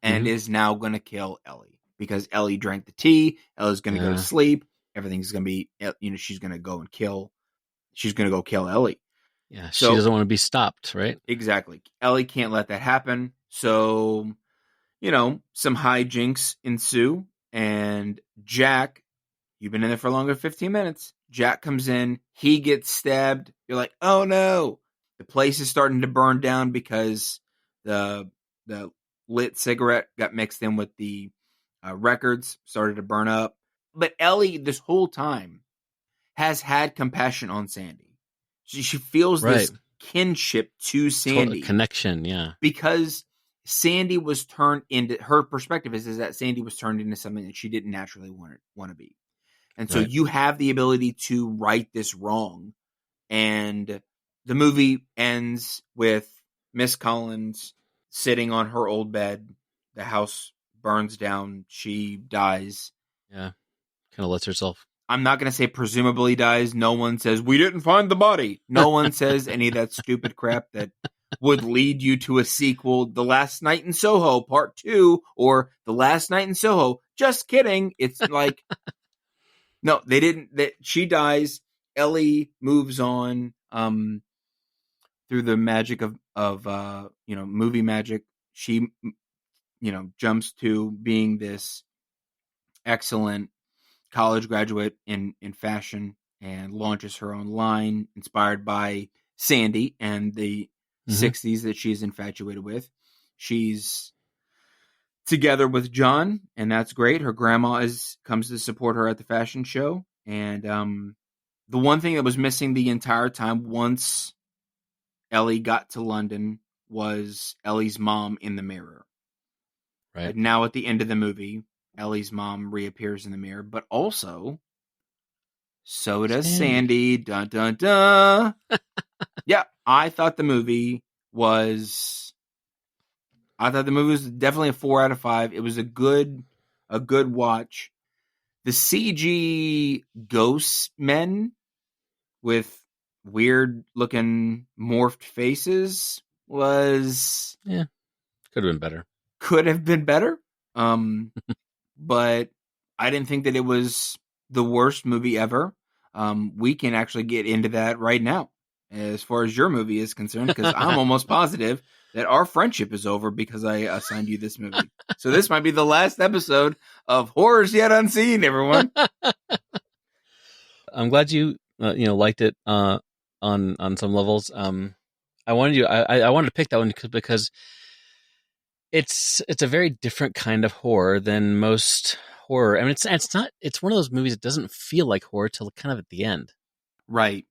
and is now going to kill Ellie. Because Ellie drank the tea, Ellie's going to go to sleep, everything's going to be, she's going to go kill Ellie. Yeah, so, she doesn't want to be stopped, right? Exactly. Ellie can't let that happen. So, some hijinks ensue. And Jack, you've been in there for longer than 15 minutes. Jack comes in. He gets stabbed. You're like, oh no. The place is starting to burn down because the lit cigarette got mixed in with the records, started to burn up. But Ellie, this whole time, has had compassion on Sandy. She feels this kinship to Sandy. Connection, yeah. Because Sandy was turned into, her perspective is that Sandy was turned into something that she didn't naturally want to be. And so you have the ability to right this wrong And the movie ends with Miss Collins sitting on her old bed. The house burns down. She dies. Yeah. Kind of lets herself. I'm not going to say presumably dies. No one says, we didn't find the body. No one says any of that stupid crap that would lead you to a sequel, The Last Night in Soho Part 2, or The Last Night in Soho. Just kidding. It's like, no, they didn't. She dies. Ellie moves on through the magic of movie magic. She, jumps to being this excellent college graduate in fashion and launches her own line inspired by Sandy and the 60s that she's infatuated with. She's together with John, and that's great. Her grandma comes to support her at the fashion show. And the one thing that was missing the entire time once Ellie got to London was Ellie's mom in the mirror. Right. But now at the end of the movie, Ellie's mom reappears in the mirror, but also so does Sandy. Dun dun dun. Yeah, I thought the movie was definitely a 4 out of 5. It was a good watch. The CG ghost men with weird looking morphed faces could have been better. But I didn't think that it was the worst movie ever. We can actually get into that right now as far as your movie is concerned, because I'm almost positive that our friendship is over because I assigned you this movie. So this might be the last episode of Horrors Yet Unseen, everyone. I'm glad you liked it on some levels. I wanted to pick that one because it's a very different kind of horror than most horror. I mean, it's one of those movies that doesn't feel like horror till kind of at the end. Right.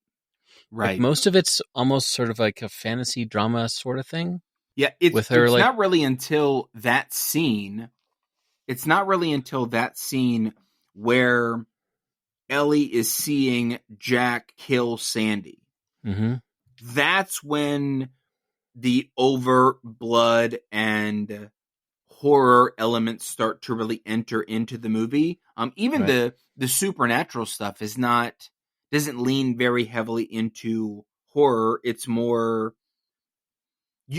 Like most of it's almost sort of like a fantasy drama sort of thing. Yeah, it's not really until that scene. It's not really until that scene where Ellie is seeing Jack kill Sandy. Mm-hmm. That's when the overt blood and horror elements start to really enter into the movie. Even the supernatural stuff doesn't lean very heavily into horror. It's more,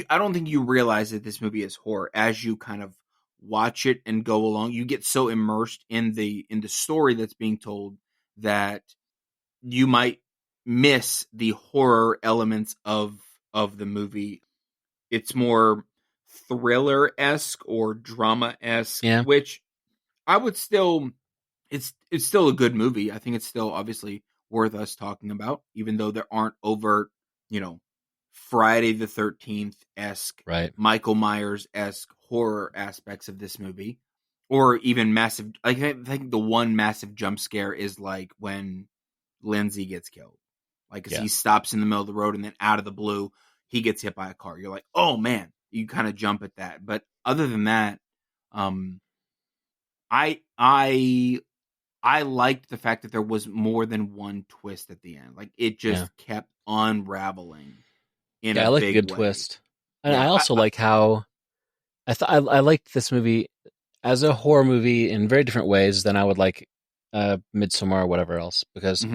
I don't think you realize that this movie is horror as you kind of watch it and go along. You get so immersed in the story that's being told that you might miss the horror elements of the movie. It's more thriller-esque or drama-esque, which I would still, it's still a good movie. I think it's still obviously worth us talking about, even though there aren't overt, Friday the 13th-esque, Michael Myers-esque horror aspects of this movie, or even massive. I think the one massive jump scare is like when Lindsay gets killed, like he stops in the middle of the road and then out of the blue he gets hit by a car. You're like, oh man, you kind of jump at that. But other than that, I liked the fact that there was more than one twist at the end. Like it just kept unraveling in a like big a good way. twist. And I also like how I liked this movie as a horror movie in very different ways than I would like Midsommar or whatever else, because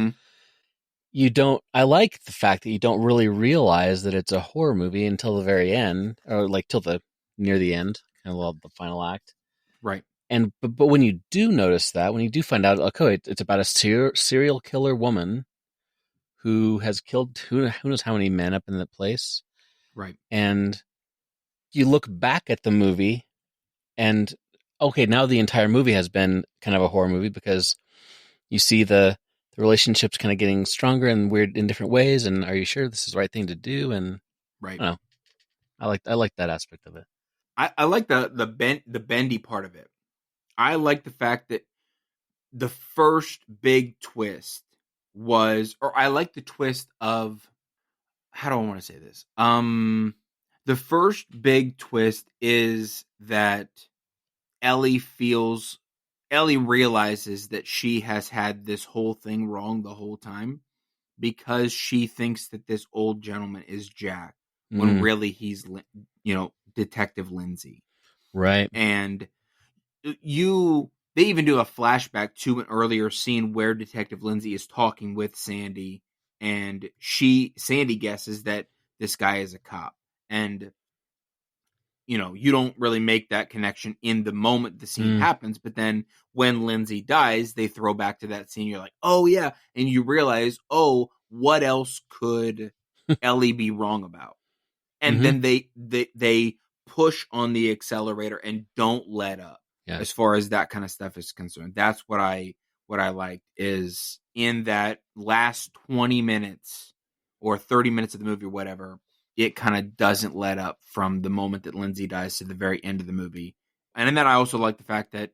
I like the fact that you don't really realize that it's a horror movie until the very end, or like till near the end, kind of the final act. Right. And but when you do notice that, when you do find out, okay, it's about a serial killer woman who has killed who knows how many men up in that place. Right. And you look back at the movie and, okay, now the entire movie has been kind of a horror movie because you see the relationships kind of getting stronger and weird in different ways. And are you sure this is the right thing to do? And I don't know. I like that aspect of it. I like the bendy part of it. I like the fact that the first big twist I like the twist of, how do I want to say this? The first big twist is that Ellie realizes that she has had this whole thing wrong the whole time, because she thinks that this old gentleman is Jack when really he's, Detective Lindsay. Right. And they even do a flashback to an earlier scene where Detective Lindsay is talking with Sandy, and Sandy guesses that this guy is a cop. And, you don't really make that connection in the moment the scene happens, but then when Lindsay dies, they throw back to that scene. You're like, oh yeah. And you realize, oh, what else could Ellie be wrong about? And then they push on the accelerator and don't let up. Yeah. As far as that kind of stuff is concerned. That's what I liked, is in that last 20 minutes or 30 minutes of the movie or whatever, it kind of doesn't let up from the moment that Lindsay dies to the very end of the movie. And in that, I also like the fact that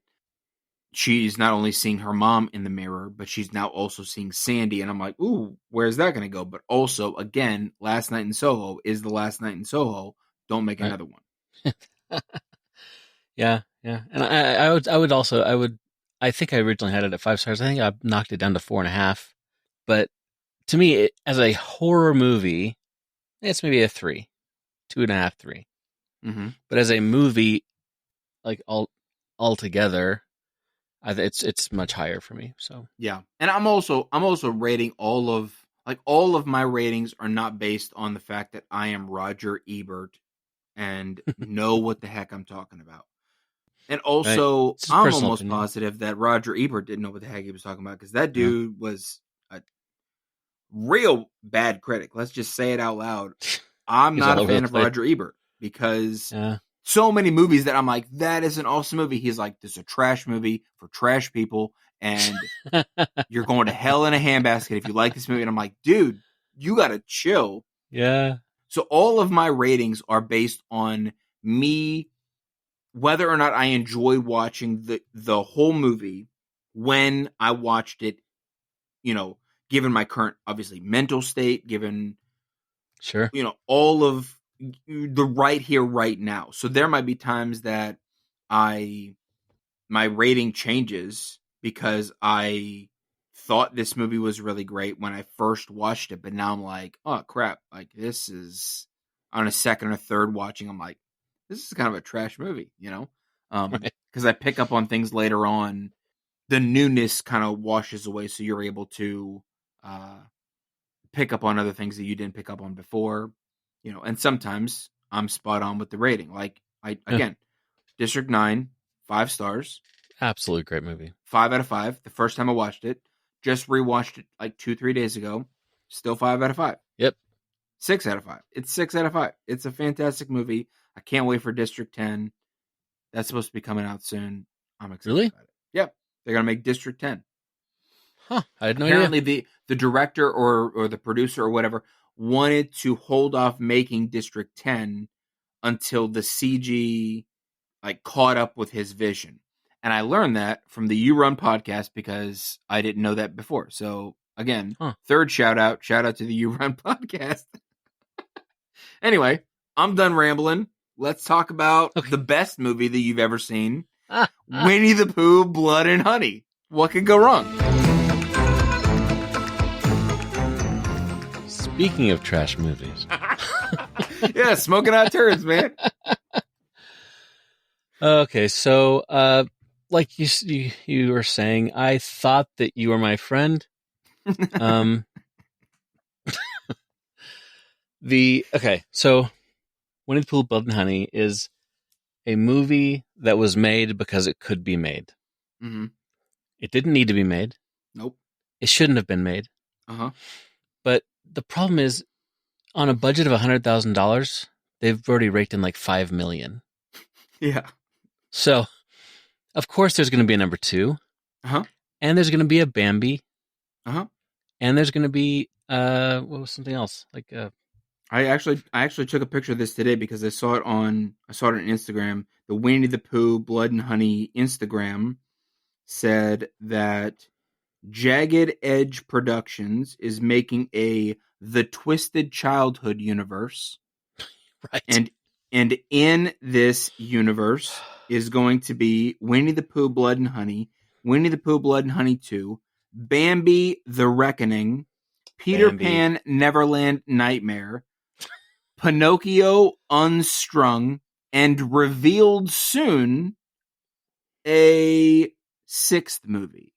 she's not only seeing her mom in the mirror, but she's now also seeing Sandy. And I'm like, ooh, where's that going to go? But also, again, Last Night in Soho is the last night in Soho. Don't make another one. Yeah. And I think I originally had it at 5 stars. I think I knocked it down to 4.5. But to me, as a horror movie, it's maybe a 3, 2.5, 3. Mm-hmm. But as a movie, like all together, it's much higher for me. So yeah, and I'm also rating all of my ratings are not based on the fact that I am Roger Ebert and know what the heck I'm talking about. And also, right. I'm almost positive that Roger Ebert didn't know what the heck he was talking about, because that dude was a real bad critic. Let's just say it out loud. I'm not a fan of Roger Ebert, because so many movies that I'm like, that is an awesome movie. He's like, this is a trash movie for trash people, and you're going to hell in a handbasket if you like this movie. And I'm like, dude, you got to chill. Yeah. So all of my ratings are based on me, whether or not I enjoy watching the whole movie when I watched it, given my current, obviously, mental state, given, sure, all of the right here, right now. So there might be times that my rating changes because I thought this movie was really great when I first watched it, but now I'm like, oh crap, like this is, on a second or third watching, I'm like, this is kind of a trash movie, because I pick up on things later on. The newness kind of washes away, so you're able to pick up on other things that you didn't pick up on before, and sometimes I'm spot on with the rating. Like, again, District 9, 5 stars. Absolutely great movie. 5 out of 5. The first time I watched it, just rewatched it like 2-3 days ago. Still 5 out of 5. Yep. 6 out of 5. It's 6 out of 5. It's a fantastic movie. I can't wait for District 10. That's supposed to be coming out soon. I'm excited about it. Yep. They're going to make District 10. Huh. I had no Apparently idea. the director or the producer or whatever wanted to hold off making District 10 until the CG caught up with his vision. And I learned that from the You Run podcast, because I didn't know that before. So again, third shout out to the You Run podcast. Anyway, I'm done rambling. Let's talk about the best movie that you've ever seen. Winnie the Pooh, Blood and Honey. What could go wrong? Speaking of trash movies. Yeah, smoking out turds, man. Okay, so like you were saying, I thought that you were my friend. So Winnie the Pooh, Blood and Honey is a movie that was made because it could be made. Mm-hmm. It didn't need to be made. Nope. It shouldn't have been made. Uh-huh. But the problem is, on a budget of $100,000, they've already raked in like $5 million. Yeah. So, of course, there's going to be a number 2. Uh-huh. And there's going to be a Bambi. Uh-huh. And there's going to be what was something else? I actually took a picture of this today because I saw it on Instagram. The Winnie the Pooh, Blood and Honey Instagram said that Jagged Edge Productions is making a The Twisted Childhood universe. Right. And in this universe is going to be Winnie the Pooh, Blood and Honey, Winnie the Pooh, Blood and Honey 2, Bambi, The Reckoning, Peter Bambi. Pan Neverland Nightmare, Pinocchio Unstrung, and revealed soon a 6th movie.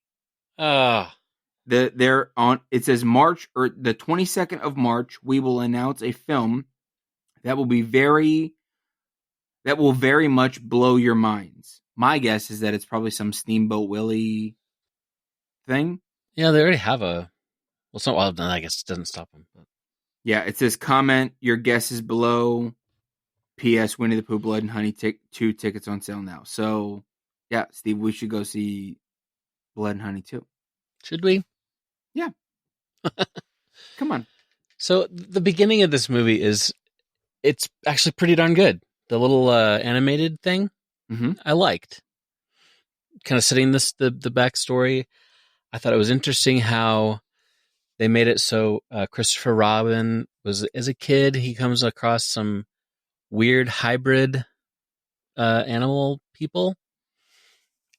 They're on. It says March or the 22nd of March. We will announce a film that will very much blow your minds. My guess is that it's probably some Steamboat Willie thing. Yeah, they already have a. Well, it's not well done. I guess it doesn't stop them. But. Yeah, it says comment your guesses below. P.S. Winnie the Pooh Blood and Honey 2 tickets on sale now. So, yeah, Steve, we should go see Blood and Honey 2. Should we? Yeah. Come on. So the beginning of this movie it's actually pretty darn good. The little animated thing, I liked. Kind of setting the backstory. I thought it was interesting how they made it so Christopher Robin was, as a kid, he comes across some weird hybrid animal people.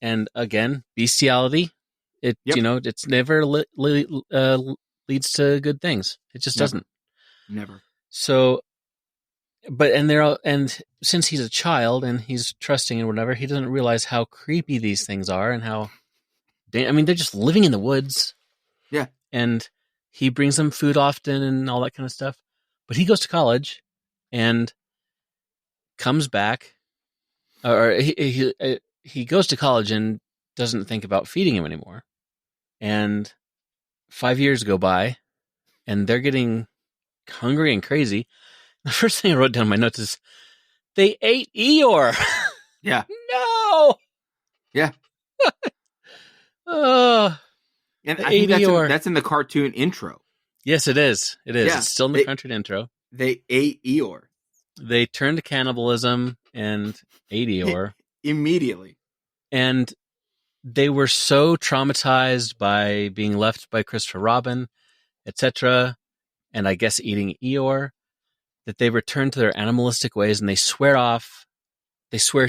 And again, bestiality. It's never leads to good things. It just doesn't. Never. So, and since he's a child and he's trusting and whatever, he doesn't realize how creepy these things are and how, they're just living in the woods. Yeah. And he brings them food often and all that kind of stuff. But he goes to college and comes back, or he goes to college and doesn't think about feeding him anymore. And 5 years go by, and they're getting hungry and crazy. The first thing I wrote down in my notes is, they ate Eeyore. Yeah. No. Yeah. And I think that's in the cartoon intro. Yes, it is. It is. Yeah. It's still in the cartoon intro. They ate Eeyore. They turned to cannibalism and ate Eeyore. Immediately. And they were so traumatized by being left by Christopher Robin, etc., and I guess eating Eeyore, that they return to their animalistic ways and they swear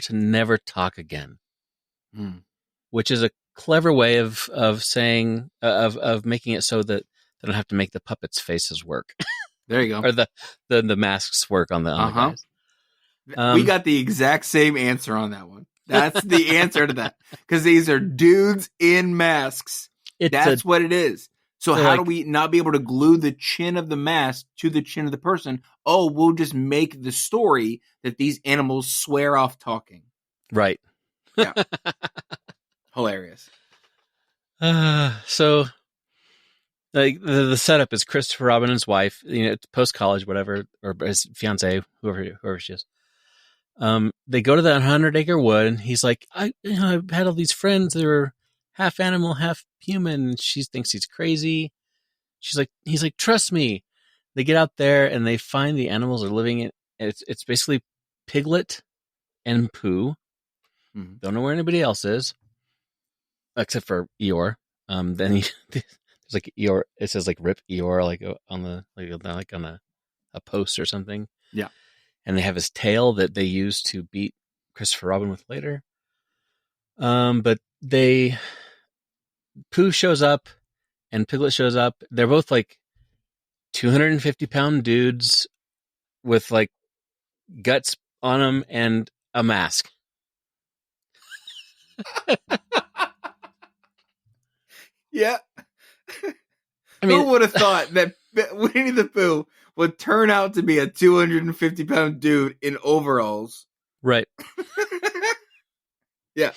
to never talk again. Which is a clever way of saying, of making it so that they don't have to make the puppets' faces work. There you go. Or the masks work on the guys. We got the exact same answer on that one. That's the answer to that. Because these are dudes in masks. That's what it is. So how do we not be able to glue the chin of the mask to the chin of the person? Oh, we'll just make the story that these animals swear off talking. Right. Yeah. Hilarious. So, like, the setup is Christopher Robin and his wife, post college, whatever, or his fiance, whoever she is. They go to that 100-acre wood, and he's like, I've had all these friends that are half animal, half human. And she thinks he's crazy. He's like, trust me. They get out there and they find the animals are living in. It's basically Piglet and Pooh. Don't know where anybody else is, except for Eeyore. Then there's like Eeyore. It says like rip Eeyore, like on a post or something. Yeah. And they have his tail that they use to beat Christopher Robin with later. But Pooh shows up and Piglet shows up. They're both like 250-pound dudes with like guts on them and a mask. Yeah. I mean, who would have thought that Winnie the Pooh would turn out to be a 250-pound dude in overalls? Right. Yeah.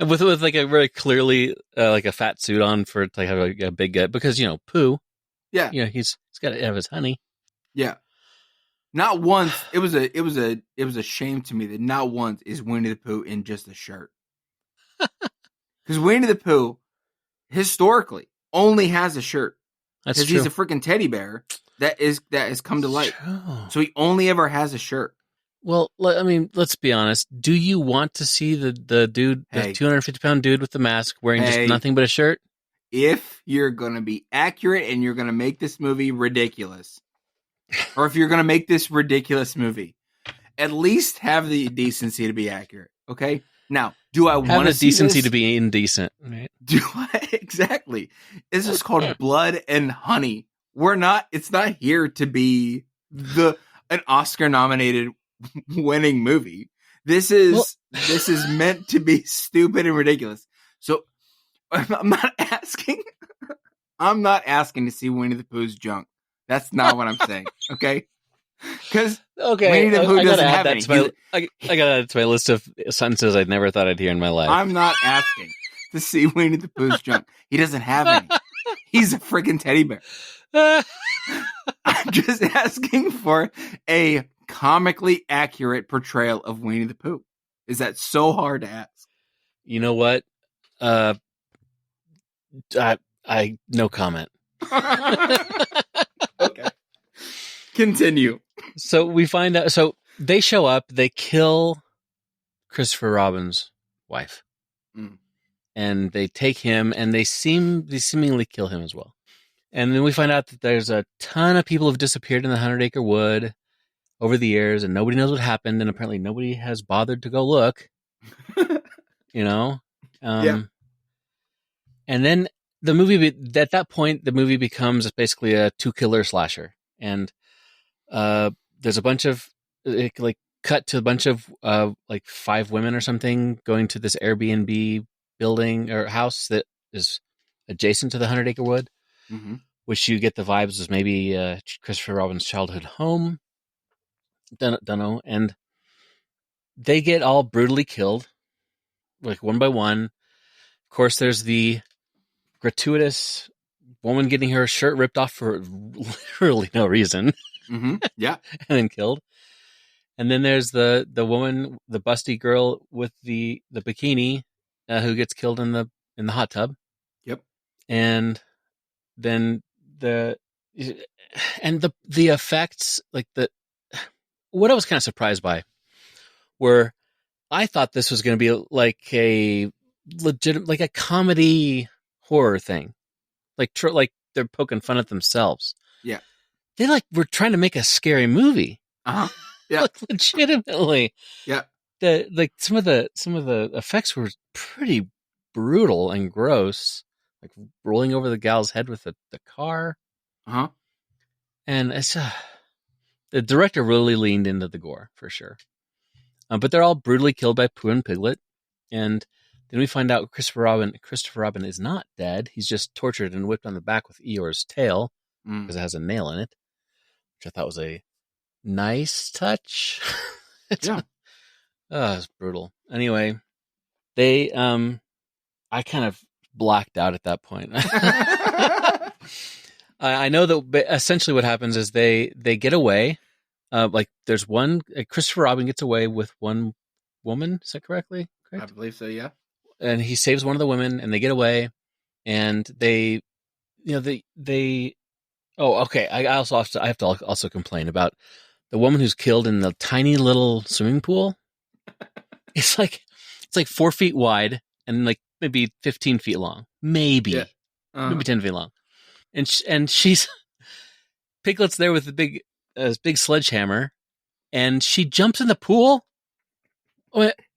And with like a very clearly like a fat suit on for to have a big gut, because Pooh. Yeah. He's got to have his honey. Yeah. Not once. It was a shame to me that not once is Winnie the Pooh in just a shirt. Because Winnie the Pooh historically only has a shirt. That's true. Because he's a freaking teddy bear that has come to life. True. So he only ever has a shirt. Well, I mean, let's be honest. Do you want to see the dude, the 250-pound dude with the mask wearing just nothing but a shirt? If you're going to be accurate and you're going to make this movie ridiculous, or if you're going to make this ridiculous movie, at least have the decency to be accurate. Okay? Now, do I want to see decency this? to be indecent? Right? Do I? Exactly. This is called Blood and Honey. It's not here to be an Oscar nominated winning movie. This is meant to be stupid and ridiculous. So I'm not asking to see Winnie the Pooh's junk. That's not what I'm saying. Okay. Because Winnie the Pooh doesn't have any. I gotta add it to my list of sentences I never thought I'd hear in my life. I'm not asking to see Winnie the Pooh's junk. He doesn't have any. He's a freaking teddy bear. I'm just asking for a comically accurate portrayal of Winnie the Pooh. Is that so hard to ask? You know what? I no comment. Okay. Continue. So we find out. So they show up. They kill Christopher Robin's wife, and they take him, and they seemingly kill him as well. And then we find out that there's a ton of people who've disappeared in the 100-acre wood over the years, and nobody knows what happened, and apparently nobody has bothered to go look. Yeah. And then the movie, at that point, the movie becomes basically a two-killer slasher, and there's a bunch of cut to a bunch of 5 women or something going to this Airbnb building or house that is adjacent to the 100-acre wood, which you get the vibes as maybe Christopher Robin's childhood home. Don't know. And they get all brutally killed, one by one. Of course, there's the gratuitous woman getting her shirt ripped off for literally no reason. Yeah. And then killed. And then there's the woman, the busty girl with the bikini, who gets killed in the hot tub. Yep. And then the effects, what I was kind of surprised by were, I thought this was going to be like a legit, like a comedy horror thing, like they're poking fun at themselves. Yeah. They were trying to make a scary movie. Yeah. Legitimately. Yeah. Some of the effects were pretty brutal and gross, like rolling over the gal's head with the car. And it's the director really leaned into the gore for sure. But they're all brutally killed by Pooh and Piglet, and then we find out Christopher Robin is not dead. He's just tortured and whipped on the back with Eeyore's tail because it has a nail in it, which I thought was a nice touch. Yeah. It's brutal. Anyway, they I kind of blacked out at that point. I know that essentially what happens is they get away. There's one, Christopher Robin gets away with one woman. Is that correct? I believe so. Yeah. And he saves one of the women, and they get away, and they. Oh, okay. I have to also complain about the woman who's killed in the tiny little swimming pool. It's like 4 feet wide and maybe 15 feet long, maybe 10 feet long, and she's Piglet's there with the big sledgehammer, and she jumps in the pool.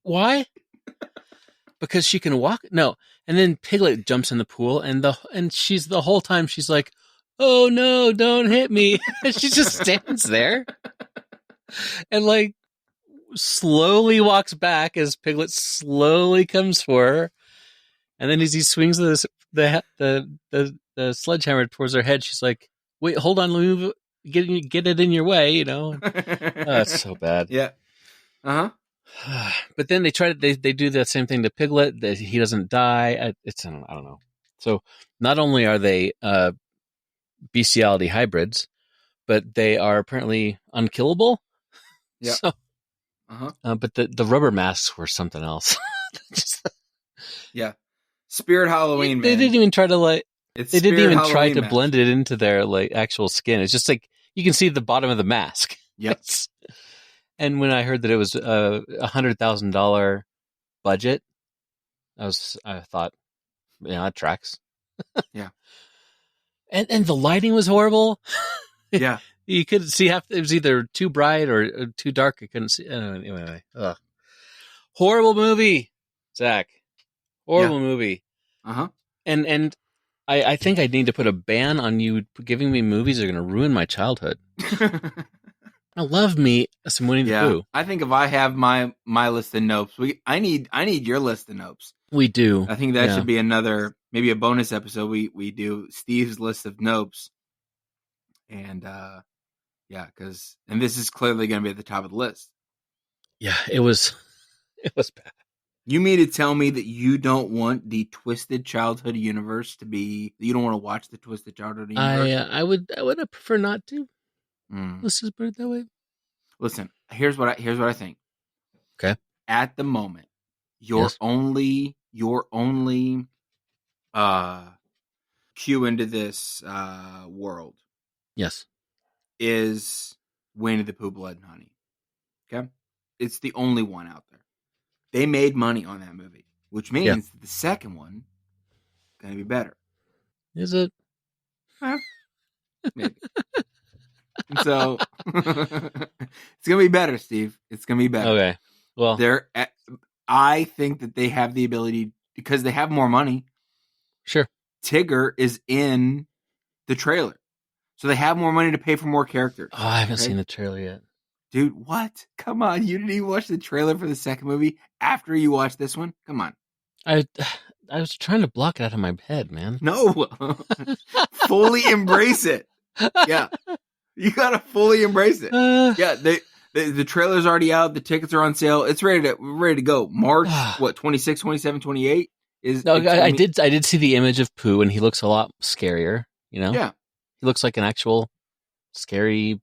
Why? Because she can walk? No. And then Piglet jumps in the pool, and she's the whole time she's like, "Oh no, don't hit me!" And she just stands there, and slowly walks back as Piglet slowly comes for her, and then as he swings the sledgehammer towards her head, she's like, "Wait, hold on, let me move. Get it in your way, It's so bad. Yeah. But then they do the same thing to Piglet, that he doesn't die. I don't know. So not only are they bestiality hybrids, but they are apparently unkillable. Yeah. So, but the rubber masks were something else. Yeah. Spirit Halloween. They didn't even try to They didn't even try to blend it into their actual skin. It's just you can see the bottom of the mask. Yes. And when I heard that it was $100,000 budget, I thought, that tracks. Yeah. And the lighting was horrible. Yeah. You couldn't see it was either too bright or too dark. I couldn't see. Anyway, horrible movie, Zach. Horrible movie. Uh-huh. And I think I need to put a ban on you giving me movies that are going to ruin my childhood. I love me some Winnie the Pooh. I think if I have my list of nopes, I need your list of nopes. We do. I think that should be maybe a bonus episode. We do Steve's list of nopes, and and this is clearly going to be at the top of the list. Yeah, it was bad. You mean to tell me that you don't want the Twisted Childhood universe to be? You don't want to watch the Twisted Childhood universe? I would prefer not to. Let's just put it that way. Listen, here's what I think. Okay. At the moment, your only cue into this world, yes, is Winnie the Pooh, Blood and Honey. Okay, it's the only one out there. They made money on that movie, which means the second one is going to be better. Is it? Maybe. And so it's going to be better, Steve. It's going to be better. Okay. Well, I think that they have the ability, because they have more money. Sure. Tigger is in the trailer, so they have more money to pay for more characters. Oh, I haven't seen the trailer yet. Dude, what? Come on. You didn't even watch the trailer for the second movie after you watched this one? Come on. I was trying to block it out of my head, man. No. Fully embrace it. Yeah. You got to fully embrace it. Yeah, the trailer's already out. The tickets are on sale. It's ready to go. March, 26, 27, 28? I did see the image of Pooh, and he looks a lot scarier, you know? Yeah. He looks like an actual scary,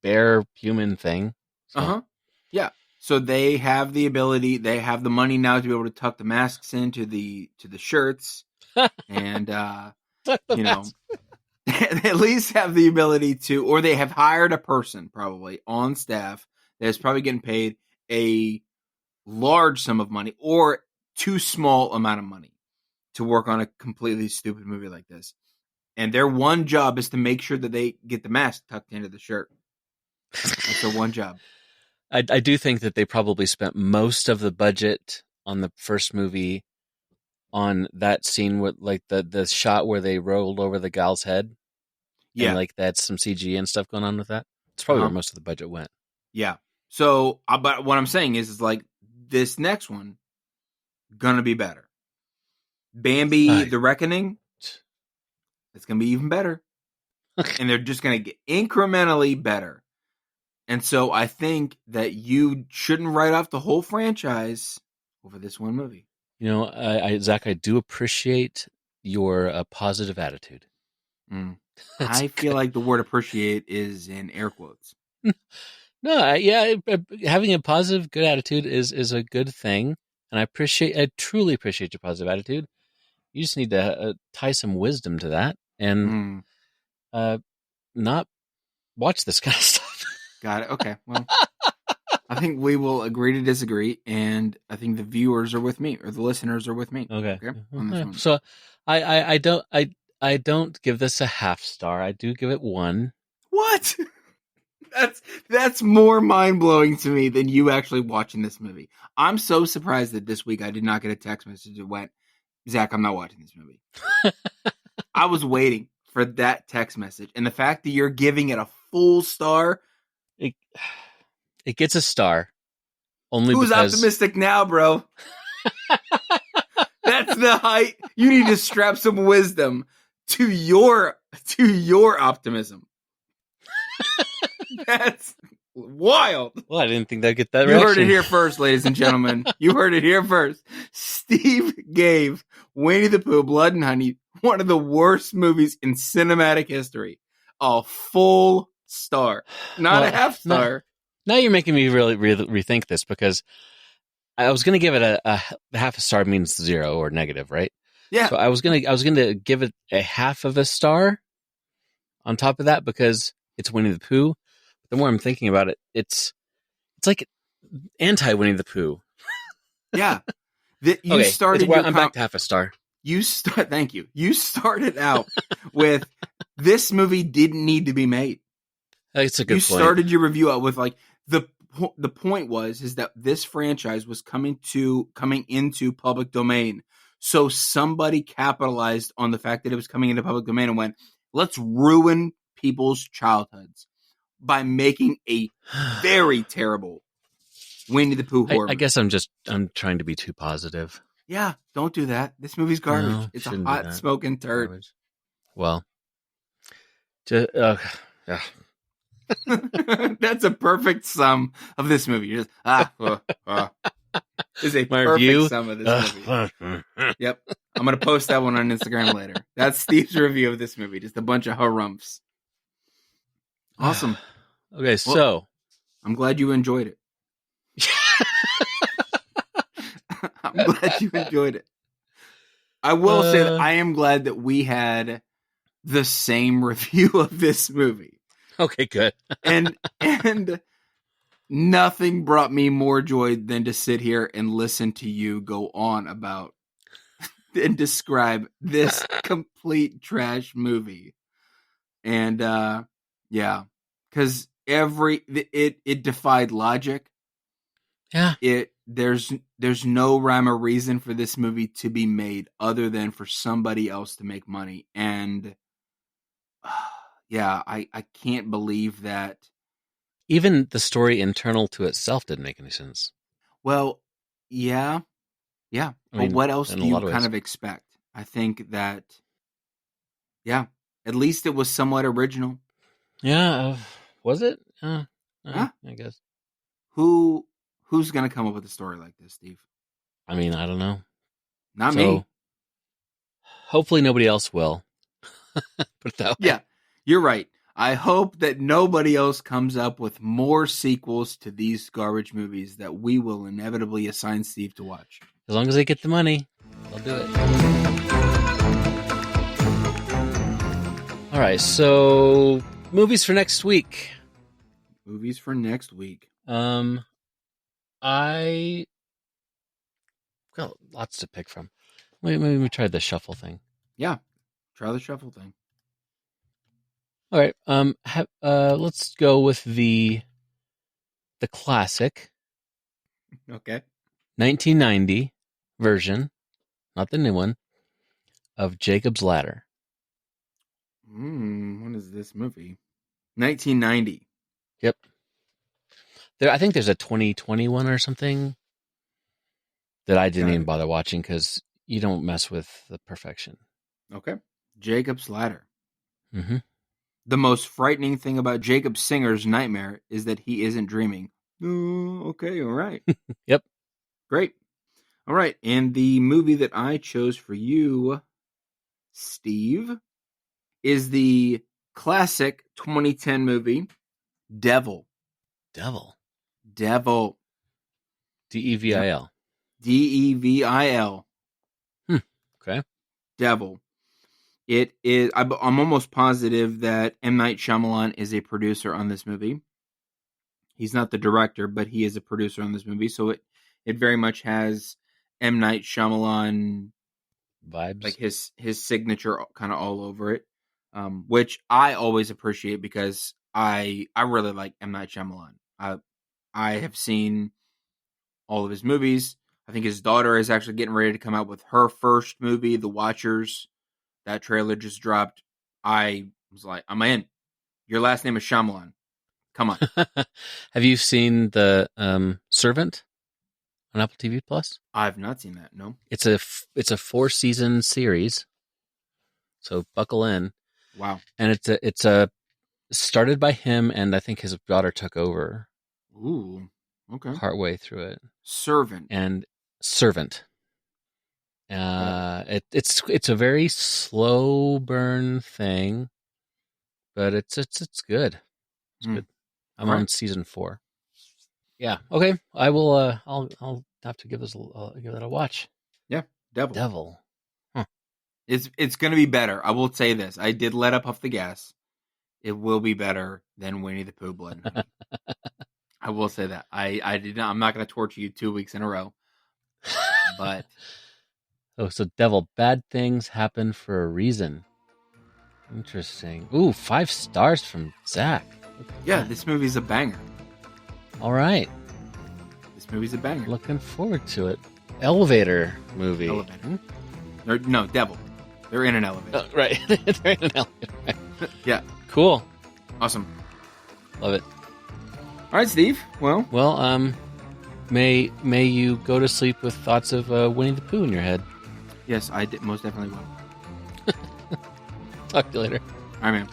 bear human thing. So. Yeah. So they have the ability, they have the money now to be able to tuck the masks into the shirts, and they at least have the ability to, or they have hired a person probably on staff that is probably getting paid a large sum of money or too small amount of money to work on a completely stupid movie like this. And their one job is to make sure that they get the mask tucked into the shirt. That's their one job. I do think that they probably spent most of the budget on the first movie on that scene with like the shot where they rolled over the gal's head. Yeah. And like that's some CG and stuff going on with that. It's probably where most of the budget went. Yeah. So, but what I'm saying is like this next one gonna be better. Bambi, The Reckoning, it's gonna be even better. And they're just gonna get incrementally better. And so I think that you shouldn't write off the whole franchise over this one movie. Zach, I do appreciate your positive attitude. I feel like the word appreciate is in air quotes. No, having a positive, good attitude is a good thing. And I truly appreciate your positive attitude. You just need to tie some wisdom to that and not watch this kind of stuff. Got it. Okay. Well, I think we will agree to disagree, and I think the viewers are with me, or the listeners are with me. Okay. On this one. So, I don't give this a half star. I do give it 1. What? That's more mind blowing to me than you actually watching this movie. I'm so surprised that this week I did not get a text message that went, Zach, I'm not watching this movie. I was waiting for that text message, and the fact that you're giving it a full star. It gets a star. Only Who's because... optimistic now, bro? That's the height. You need to strap some wisdom to your optimism. That's wild. Well, I didn't think that'd get that. You heard it here first, ladies and gentlemen. You heard it here first. Steve gave Winnie the Pooh, Blood and Honey, one of the worst movies in cinematic history, a full star, not a half star. Now you're making me really rethink this, because I was going to give it a half a star means 0 or negative, right? Yeah. So I was going to give it a half of a star on top of that because it's Winnie the Pooh. But the more I'm thinking about it, it's like anti Winnie the Pooh. Yeah. I'm back to half a star. Thank you. You started out with this movie didn't need to be made. That's a good point. You started your review out with like the point is that this franchise was coming into public domain So somebody capitalized on the fact that it was coming into public domain and went, let's ruin people's childhoods by making a very terrible Winnie the Pooh horror I guess I'm trying to be too positive. Yeah, don't do that. This movie's garbage. No, It's a shouldn't do hot that. smoking turd. Garbage. Well, yeah. That's a perfect sum of this movie. You're just, This is a My perfect review? sum of this movie. Yep. I'm going to post that one on Instagram later. That's Steve's review of this movie. Just a bunch of harumphs. Awesome. Okay, so. I'm glad you enjoyed it. I'm glad you enjoyed it. I will say that I am glad that we had the same review of this movie. Okay, good. and nothing brought me more joy than to sit here and listen to you go on about and describe this complete trash movie. And yeah, because it defied logic. Yeah. There's no rhyme or reason for this movie to be made other than for somebody else to make money. And yeah, I can't believe that. Even the story internal to itself didn't make any sense. Well, yeah. I But mean, what else in do a you lot of kind ways. of expect? I think that, yeah, at least it was somewhat original. Yeah, was it? Huh? I guess. Who's going to come up with a story like this, Steve? I mean, I don't know. Not me. Hopefully nobody else will. Put it that way. Yeah, you're right. I hope that nobody else comes up with more sequels to these garbage movies that we will inevitably assign Steve to watch. As long as they get the money, they'll do it. All right, so movies for next week. Movies for next week. I got lots to pick from. Maybe we tried the shuffle thing. Yeah, try the shuffle thing. All right. Let's go with the classic Okay. 1990 version, not the new one, of Jacob's Ladder. What is this movie? 1990. Yep. I think there's a 2021 or something that I didn't even bother watching because you don't mess with the perfection. Okay. Jacob's Ladder. Mm-hmm. The most frightening thing about Jacob Singer's nightmare is that he isn't dreaming. Okay, all right. Yep. Great. All right, and the movie that I chose for you, Steve, is the classic 2010 movie, Devil. Devil. Devil. Devil. Devil. Okay. Devil. It is. I'm almost positive that M. Night Shyamalan is a producer on this movie. He's not the director, but he is a producer on this movie. So it very much has M. Night Shyamalan vibes, like his signature kind of all over it, which I always appreciate because I really like M. Night Shyamalan. I have seen all of his movies. I think his daughter is actually getting ready to come out with her first movie, The Watchers. That trailer just dropped. I was like, I'm in. Your last name is Shyamalan. Come on. Have you seen the Servant on Apple TV Plus? I've not seen that. No. It's a 4-season series, so buckle in. Wow. And it's a started by him, and I think his daughter took over. Ooh. Okay. Partway through it. Servant. It's a very slow burn thing, but it's good. It's good. I'm on season 4. Yeah. Okay. I will. I'll have to give that a watch. Yeah. Devil. Huh. It's going to be better. I will say this. I did let up off the gas. It will be better than Winnie the Pooh Blood and Honey. I will say that. I did not. I'm not going to torture you 2 weeks in a row. But so Devil. Bad things happen for a reason. Interesting. Ooh, 5 stars from Zach. Yeah, this movie's a banger. All right. This movie's a banger. Looking forward to it. Elevator movie. No, devil. They're in an elevator. Right. They're in an elevator. Yeah. Cool. Awesome. Love it. All right, Steve. Well, may you go to sleep with thoughts of Winnie the Pooh in your head. yes, most definitely will. Talk to you later. All right, man.